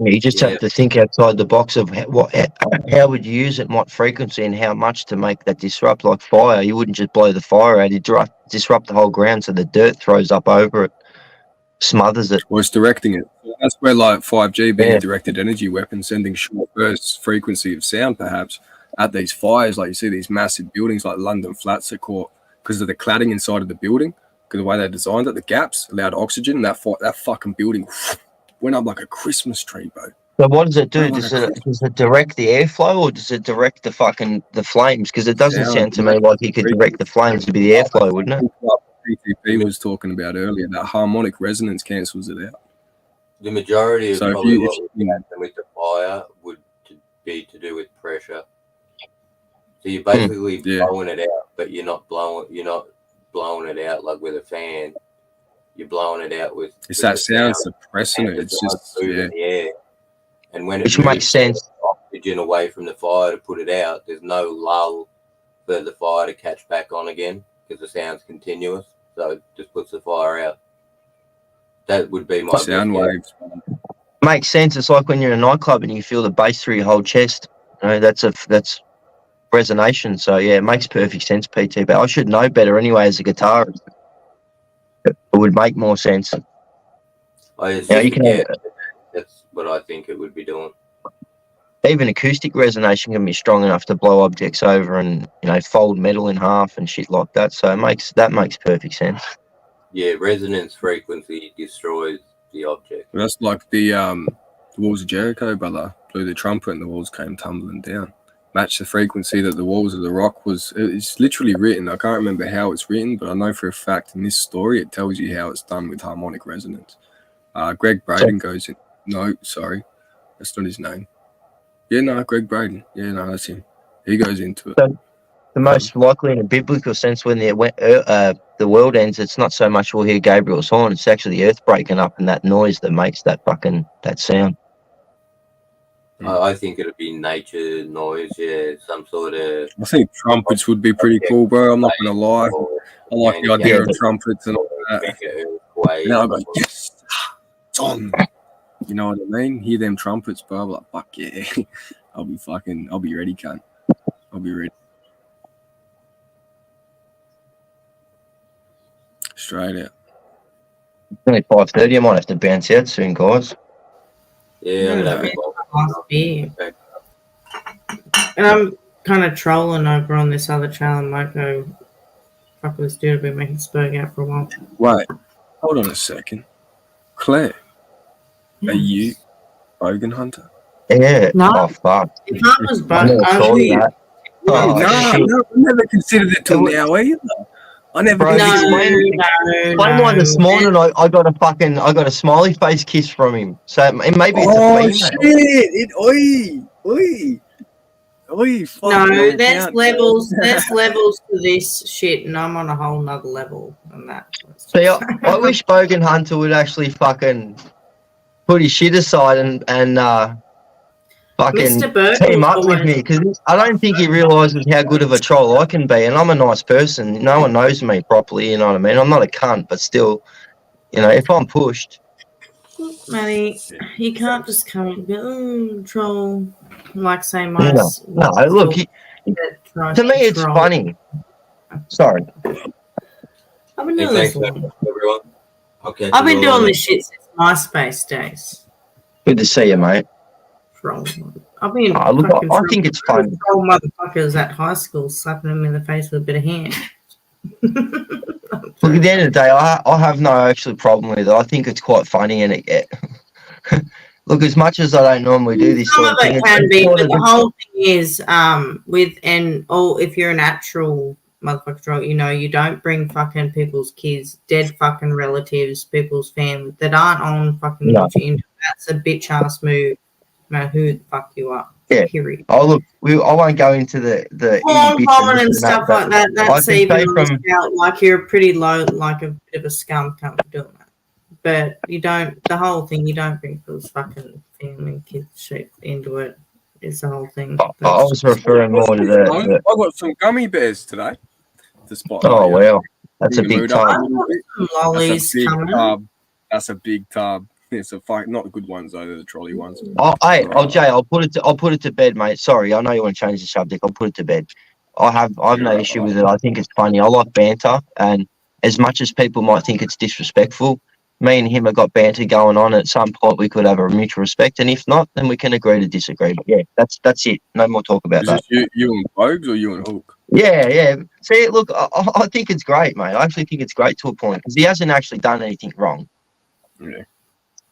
You just have to think outside the box of how would you use it, and what frequency, and how much to make that disrupt. Like fire, you wouldn't just blow the fire out; you'd disrupt the whole ground, so the dirt throws up over it, smothers it. Well, it's directing it. That's where like 5G being a directed energy weapon, sending short bursts frequency of sound, perhaps at these fires. Like you see these massive buildings, like London flats, are caught because of the cladding inside of the building, because the way they designed it, the gaps allowed oxygen. That fucking building went up like a Christmas tree, bro. So what does it do? Does it direct the airflow, or does it direct the flames? Because it doesn't sound to me like you could direct the flames to be the airflow, wouldn't it? PTP was talking about earlier, that harmonic resonance cancels it out. The majority of So if probably you- what would happen with the fire would be to do with pressure. So you're basically blowing it out, but you're not blowing it out like with a fan. You're blowing it out with It's that the sound suppressing it. and It's the just sound moving the air. And when it Which makes moves sense. oxygen away from the fire to put it out, there's no lull for the fire to catch back on again because the sound's continuous. So it just puts the fire out. That would be my sound best waves. Makes sense. It's like when you're in a nightclub and you feel the bass through your whole chest. That's resonation. So yeah, it makes perfect sense, PT. But I should know better anyway as a guitarist. It would make more sense. That's what I think it would be doing. Even acoustic resonation can be strong enough to blow objects over and fold metal in half and shit like that. So that makes perfect sense. Yeah, resonance frequency destroys the object. That's like the walls of Jericho, brother. Blew the trumpet and the walls came tumbling down. Match the frequency that the walls of the rock was. It's literally written. I can't remember how it's written, but I know for a fact in this story it tells you how it's done with harmonic resonance. Greg Braden goes in. No, sorry, that's not his name. Yeah, no, Greg Braden. Yeah, no, that's him. He goes into it. So the most likely in a biblical sense, when the world ends, it's not so much we'll hear Gabriel's horn. It's actually the earth breaking up and that noise that makes that sound. I think it'll be nature noise, some sort of. I think trumpets would be pretty cool, bro. I'm not gonna lie. I like the idea of trumpets and all that. Now I go, yes, it's on. You know what I mean? Hear them trumpets, bro. I'm like, fuck yeah. I'll be ready, cunt. I'll be ready. Straight out. It's only 5:30. I might have to bounce out soon, guys. Yeah, I'm gonna Last beer. And I'm kind of trolling over on this other channel. I might go, fuck this dude, I've been making Spurg out for a while. Wait, hold on a second. Claire, are you Bogan Hunter? Yeah. No. Oh, fuck. If I was I never thought of that. Oh, no, shit. I never considered it till now either. I never Bro, considered explain why this morning I got a smiley face kiss from him. So maybe it's a Oh female. shit! Oi, fuck, No, wrong there's account. levels. There's levels to this shit, and I'm on a whole nother level than that. See, I wish Bogan Hunter would actually fucking put his shit aside and fucking Mr. Burke team was up with always- me, because I don't think he realises how good of a troll I can be, and I'm a nice person. No one knows me properly, you know what I mean? I'm not a cunt, but still, you know, if I'm pushed. Matty, you can't just come and be, oh, troll. Like say No, most. look, to me it's funny. Sorry. I've been Hey, doing this thanks, long. everyone. Okay. I've been doing this shit since MySpace days. Good to see you, mate. Troll. I've been Look, fucking I think it's fun. troll motherfuckers at high school, slapping them in the face with a bit of hand. Look, at the end of the day, I have no actual problem with it. I think it's quite funny, and look, as much as I don't normally do this Some sort of of thing, it can be, but the whole thing is, if you're an actual motherfucker troll, you know, you don't bring fucking people's kids, dead fucking relatives, people's family that aren't on fucking No. into. That's a bitch ass move, no matter who the fuck you are. Yeah. Period. Oh, look, I won't go into the Porn, bits common this and stuff but like that. I That's can even say on the scale, like you're pretty low, like a bit of a scum cunt for doing that. But you don't. The whole thing, you don't bring people's fucking family and kids shit into it. It's the whole thing. I was referring more to the I got some gummy bears today. To spot. Oh, wow. That's a big tub. Lollies coming. Tub. That's a big tub. It's a fight. Not the good ones though. They're the trolley ones. Jay, I'll put it to bed, mate. Sorry, I know you want to change the subject. I'll put it to bed. I've no issue with it. I think it's funny. I like banter, and as much as people might think it's disrespectful, me and him have got banter going on. At some point, we could have a mutual respect, and if not, then we can agree to disagree. But yeah, that's it. No more talk about that. Is it you and Bogues or you and Hook? Yeah. See, look, I think it's great, mate. I actually think it's great to a point, because he hasn't actually done anything wrong. Yeah.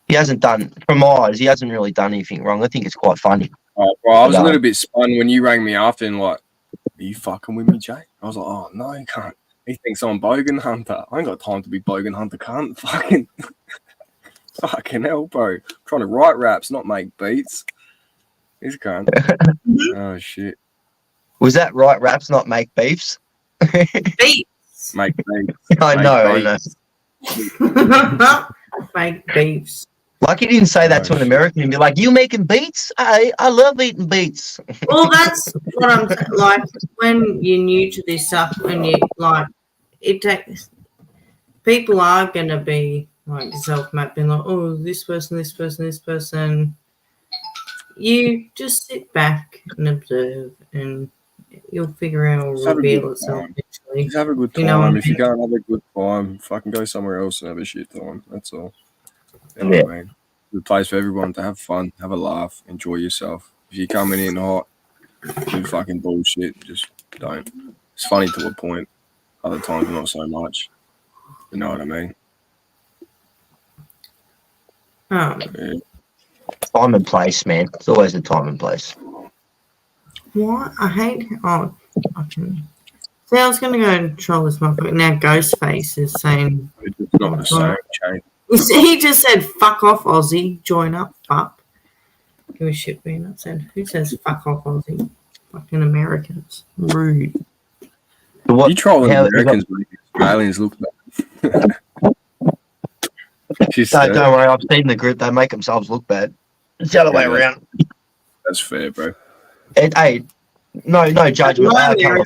He hasn't done, from my eyes, he hasn't really done anything wrong. I think it's quite funny. Oh, bro, I was a little bit spun when you rang me after and like, are you fucking with me, Jay? I was like, oh, no, you can't. He thinks I'm Bogan Hunter. I ain't got time to be Bogan Hunter, cunt. Fucking hell, bro. I'm trying to write raps, not make beats. He's cunt. Oh, shit. Was that right, raps, not make beefs? Beefs. Make beats. I know. Fake beefs. Like, he didn't say that to an American and be like, you making beats? I love eating beats. Well, that's what I'm saying. Like, when you're new to this stuff, and you like, it takes people are going to be like yourself, Matt, being like, oh, this person. You just sit back and observe, and you'll figure out or reveal itself eventually. Just have a good time. You know what I If you mean? can't have a good time, fucking go somewhere else and have a shit time. That's all. You know Yeah. what I mean? Good place for everyone to have fun, have a laugh, enjoy yourself. If you're coming in hot, do fucking bullshit, just don't. It's funny to a point. Other times, not so much. You know what I mean? Yeah. Time and place, man. It's always a time and place. What? I hate. Oh, fucking. See, I was going to go and troll this motherfucker. Now Ghostface is saying. It's not the same, Jay. He just said, fuck off, Aussie. Join up, fuck. Give a shit being not said. Who says fuck off, Aussie? Fucking Americans. Rude. What, you trolling Americans make Australians look bad. Don't worry, I've seen the group. They make themselves look bad. It's the other way around. That's fair, bro. Hey, no judgment. Hang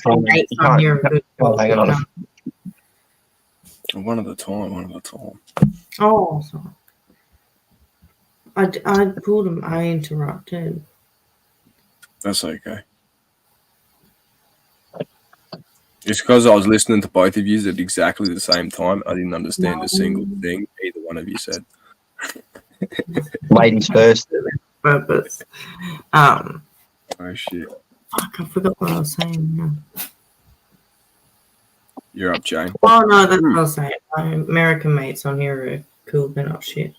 on. One at a time. Oh, sorry. I pulled him. I interrupted. That's okay. It's because I was listening to both of you at exactly the same time. I didn't understand a single thing either one of you said. Ladies first. Purpose. Oh shit. Fuck, I forgot what I was saying now. You're up, Jane. Oh no, that's what I was saying. My American mates on here are cool, they're not shit.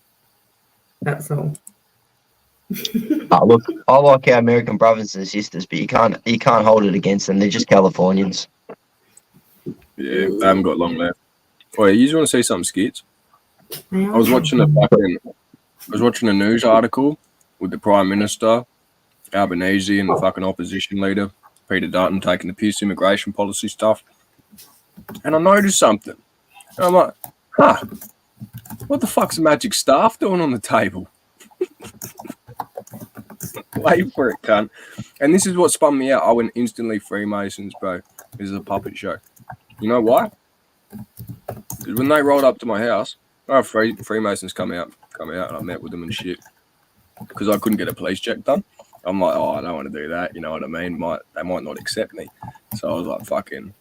That's all. Look, I like our American brothers and sisters, but you can't hold it against them. They're just Californians. Yeah, they haven't got long left. Oh, you just want to say something, Skits? I was watching a news article with the Prime Minister, Albanese, and the fucking opposition leader, Peter Dutton, taking the piss immigration policy stuff. And I noticed something. And I'm like, what the fuck's the magic staff doing on the table? Wait for it, cunt. And this is what spun me out. I went instantly Freemasons, bro. This is a puppet show. You know why? Because when they rolled up to my house, Freemasons come out, and I met with them and shit. Because I couldn't get a police check done. I'm like, I don't want to do that. You know what I mean? They might not accept me. So I was like, fucking,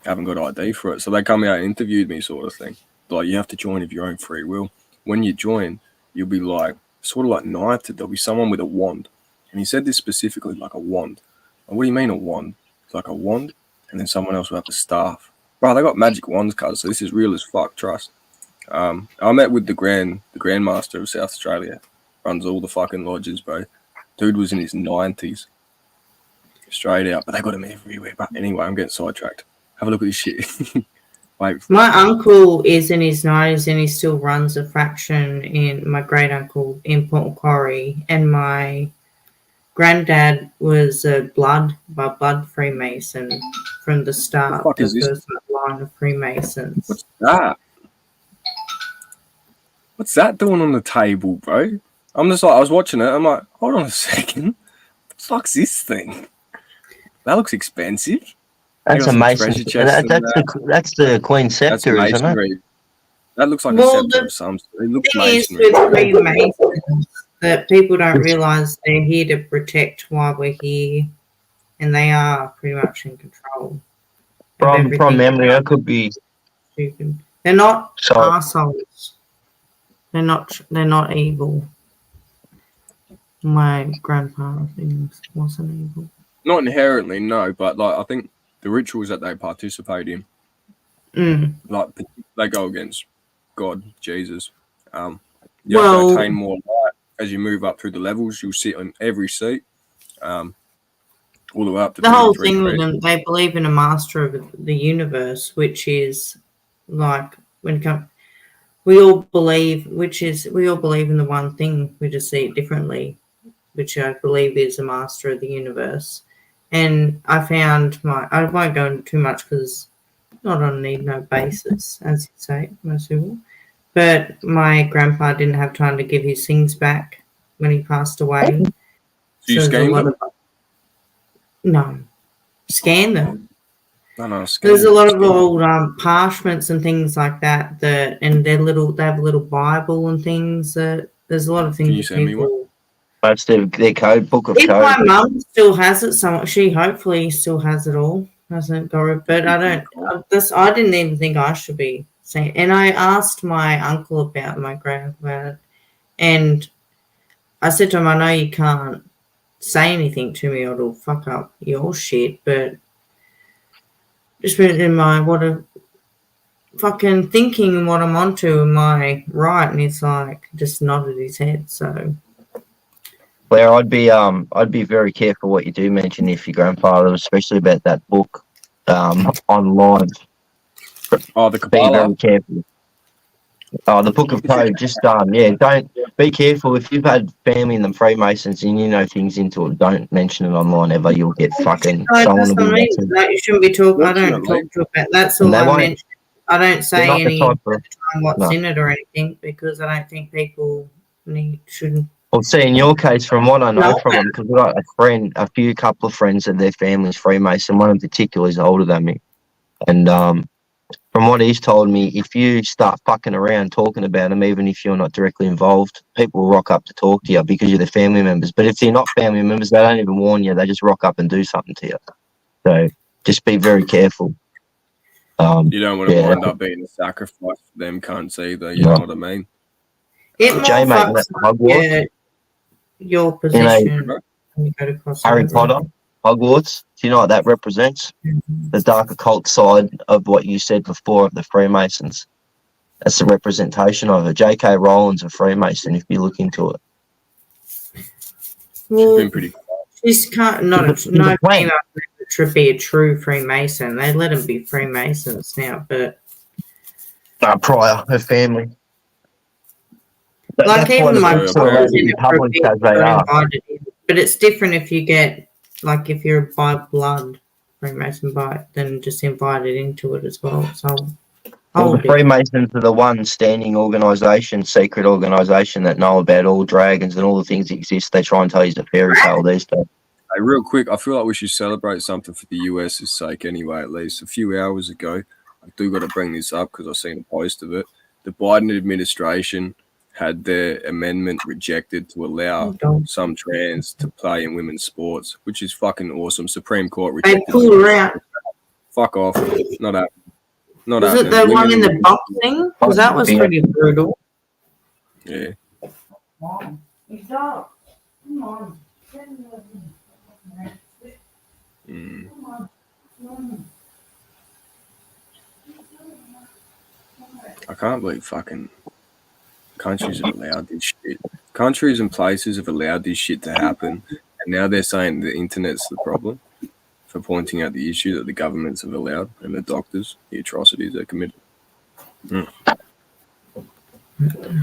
haven't got ID for it. So they come out and interviewed me, sort of thing. Like, you have to join of your own free will. When you join, you'll be like, sort of like knighted. There'll be someone with a wand. And he said this specifically, like a wand. And what do you mean a wand? It's like a wand, and then someone else will have a staff. Bro, they got magic wands, cuz, so this is real as fuck, trust. I met with the Grandmaster of South Australia. Runs all the fucking lodges, bro. Dude was in his 90s. Straight out. But they got him everywhere. But anyway, I'm getting sidetracked. Have a look at this shit. Wait. My uncle is in his 90s and he still runs a faction in my great uncle in Port Macquarie, and my granddad was a blood Freemason from the start. What the fuck is this? First line of Freemasons. What's that? What's that doing on the table, bro? I'm just like, I was watching it. I'm like, hold on a second. What the fuck's this thing? That looks expensive. That's a mason. That's the Queen's scepter, isn't it? That looks like a scepter of some sort. It looks masonry. With Freemasons that people don't realise they're here to protect while we're here, and they are pretty much in control. From memory, I could be stupid. They're not assholes. They're not evil. My grandpa wasn't evil. Not inherently, no, but like I think the rituals that they participate in, like they go against God, Jesus. You have to attain more light as you move up through the levels. You'll sit on every seat, all the way up to the whole thing with them. They believe in a master of the universe, which is like when it comes. We all believe in the one thing. We just see it differently, which I believe is a master of the universe. And I found I won't go into too much because not on a need no basis, as you say, most people. But my grandpa didn't have time to give his things back when he passed away. So you scanned them? No, scan them. No, there's a lot of old parchments and things like that, and they have a little Bible and things. There's a lot of things. Can you send me one? That's their code book of if code. My mum still has it, she hopefully still has it all. Hasn't got it, but I don't. I didn't even think I should be saying. And I asked my uncle about my grandpa about it, and I said to him, "I know you can't say anything to me, or it'll fuck up your shit, but." Just been in my what a fucking thinking and what I'm onto, am I right? And he's like just nodded his head. So Claire, I'd be very careful what you do mention if your grandfather, especially about that book online. Oh, the Be Kabbalah. very careful. Oh, the Book of Code. Just don't be careful. If you've had family in the Freemasons and you know things into it, don't mention it online ever. You'll get fucking. You shouldn't be talking. I don't talk to about. That's all I mention. I don't say any what's in it or anything because I don't think people shouldn't. Well, see, in your case, from what I know from them, because I've got couple of friends that their family's Freemason. One in particular is older than me, and from what he's told me, if you start fucking around talking about them, even if you're not directly involved, people will rock up to talk to you because you're their family members. But if they're not family members, they don't even warn you. They just rock up and do something to you. So just be very careful. You don't want to wind up being a sacrifice for them cunts either. You know what I mean? It more Jay, mate, fucks that up, Hogwarts, your position when you go to Harry crossover. Potter, Hogwarts, do you know what that represents? The dark occult side of what you said before of the Freemasons. That's the representation of it. J.K. Rowling's a Freemason if you look into it. Well, She's been pretty she's can't not a no female should be a true Freemason. They let them be Freemasons now, but prior, her family. like That's why even the my books are allowed to be published as they are. But it's different if you get like if you're by blood Freemason then just invited into it as well. So Well, the Freemasons are the one standing organisation, secret organisation that know about all dragons and all the things that exist. They try and tell you the fairy tale these days. Hey, real quick, I feel like we should celebrate something for the US's sake anyway, at least. A few hours ago, I do got to bring this up because I've seen a post of it. The Biden administration had their amendment rejected to allow some trans to play in women's sports, which is fucking awesome. Supreme Court rejected. They pulled her out. Fuck off. Not happening. Not was happening. it the one in the boxing? Because that was pretty brutal. Yeah. I can't believe fucking countries have allowed this shit. Countries and places have allowed this shit to happen, and now they're saying the internet's the problem for pointing out the issue that the governments have allowed and the doctors, the atrocities they committed. I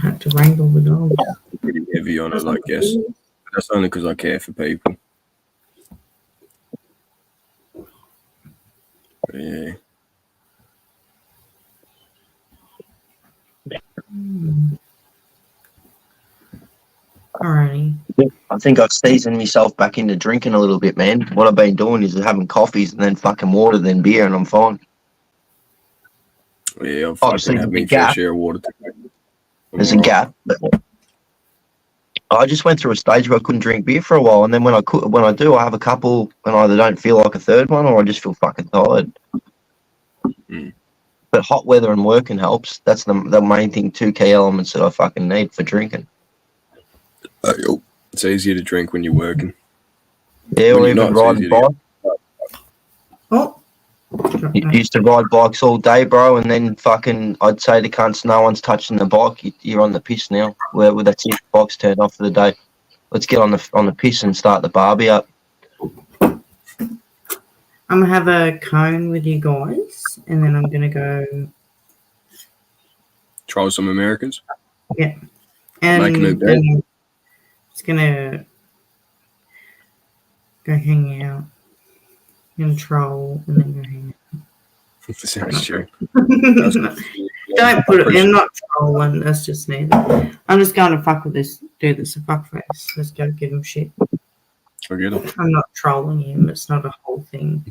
had to wrangle the dog. Pretty heavy on it, I guess. That's only because I care for people. But yeah. Alrighty. I think I've seasoned myself back into drinking a little bit, man. What I've been doing is having coffees and then fucking water, then beer, and I'm fine. Yeah, I've Obviously, fucking had there's me a fair gap. share of water. There's a gap. But I just went through a stage where I couldn't drink beer for a while, and then when I do, I have a couple, and I either don't feel like a third one, or I just feel fucking tired. But hot weather and working helps. That's the main thing. 2 key elements that I fucking need for drinking. It's easier to drink when you're working. Yeah, When or you're even not, riding it's easier bike. Oh. You used to ride bikes all day, bro, and then fucking, I'd say to cunts, no one's touching the bike. You're on the piss now. Well, that's it. Bike's turned off for the day. Let's get on the piss and start the barbie up. I'm gonna have a cone with you guys, and then I'm gonna go. Try some Americans. Yeah, and Make a new bed. then it's gonna go hang out, and troll, and then go hang out. Sounds true. Don't put it. I'm not trolling. That's just me. I'm just going to fuck with this dude that's a fuckface. Let's go give him shit. Forget him. I'm not trolling him. It's not a whole thing.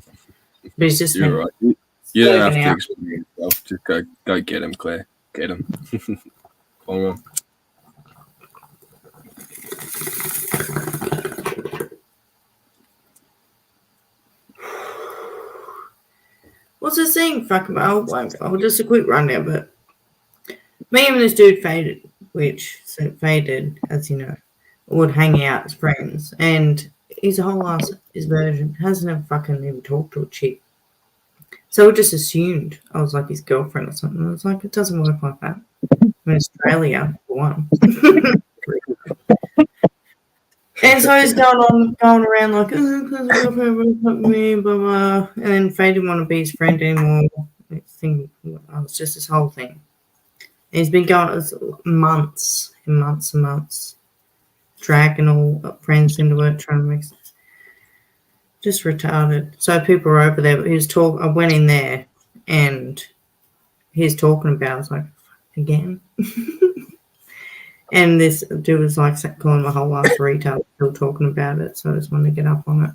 But he's just. You're right. You don't have to out. explain yourself. Just go get him, Claire. Get him. Come on. What's the thing? Fuck him. I'll just a quick rundown, but me and this dude faded, as you know, would hang out as friends, and he's a whole ass, his version hasn't ever fucking even talked to a chick. So we just assumed I was like his girlfriend or something. I was like, it doesn't work like that. I'm in Australia, for one. And so he's going around like, me, blah, blah. And then Faye didn't want to be his friend anymore. It's just this whole thing. And he's been going months and months and months, dragging all friends into it, trying to make sense. Just retarded. So people were over there, but I went in there and he's talking about it. I was like, again? And this dude was like calling my whole ass retard, still talking about it. So I just wanted to get up on it.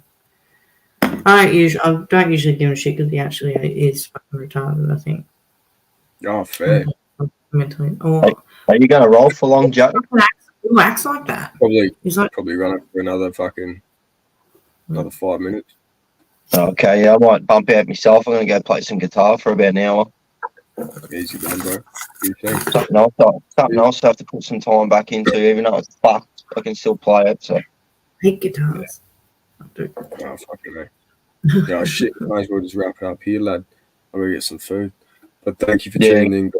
I don't usually give him shit because he actually is fucking retarded, I think. Oh, fair. Or Are you going to roll for long, Joe? who acts like that? Probably, He's like, probably run it for another 5 minutes. Okay, yeah, I might bump out myself. I'm going to go play some guitar for about an hour. Easy done, bro. You think? Something else I have to put some time back into, even though it's fucked. I can still play it. So hate guitars. Oh, fucking hell. Yeah, shit. Might as well just wrap it up here, lad. I'm going to get some food. But thank you for tuning in,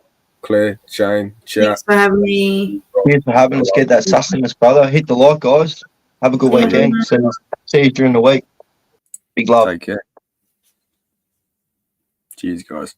Claire, Shane, chat. Thanks for having me. Cheers for having us. Get that sustenance, brother. Hit the like, guys. Have a good Yeah. weekend. See you during the week. Big love. Take care. Cheers, guys.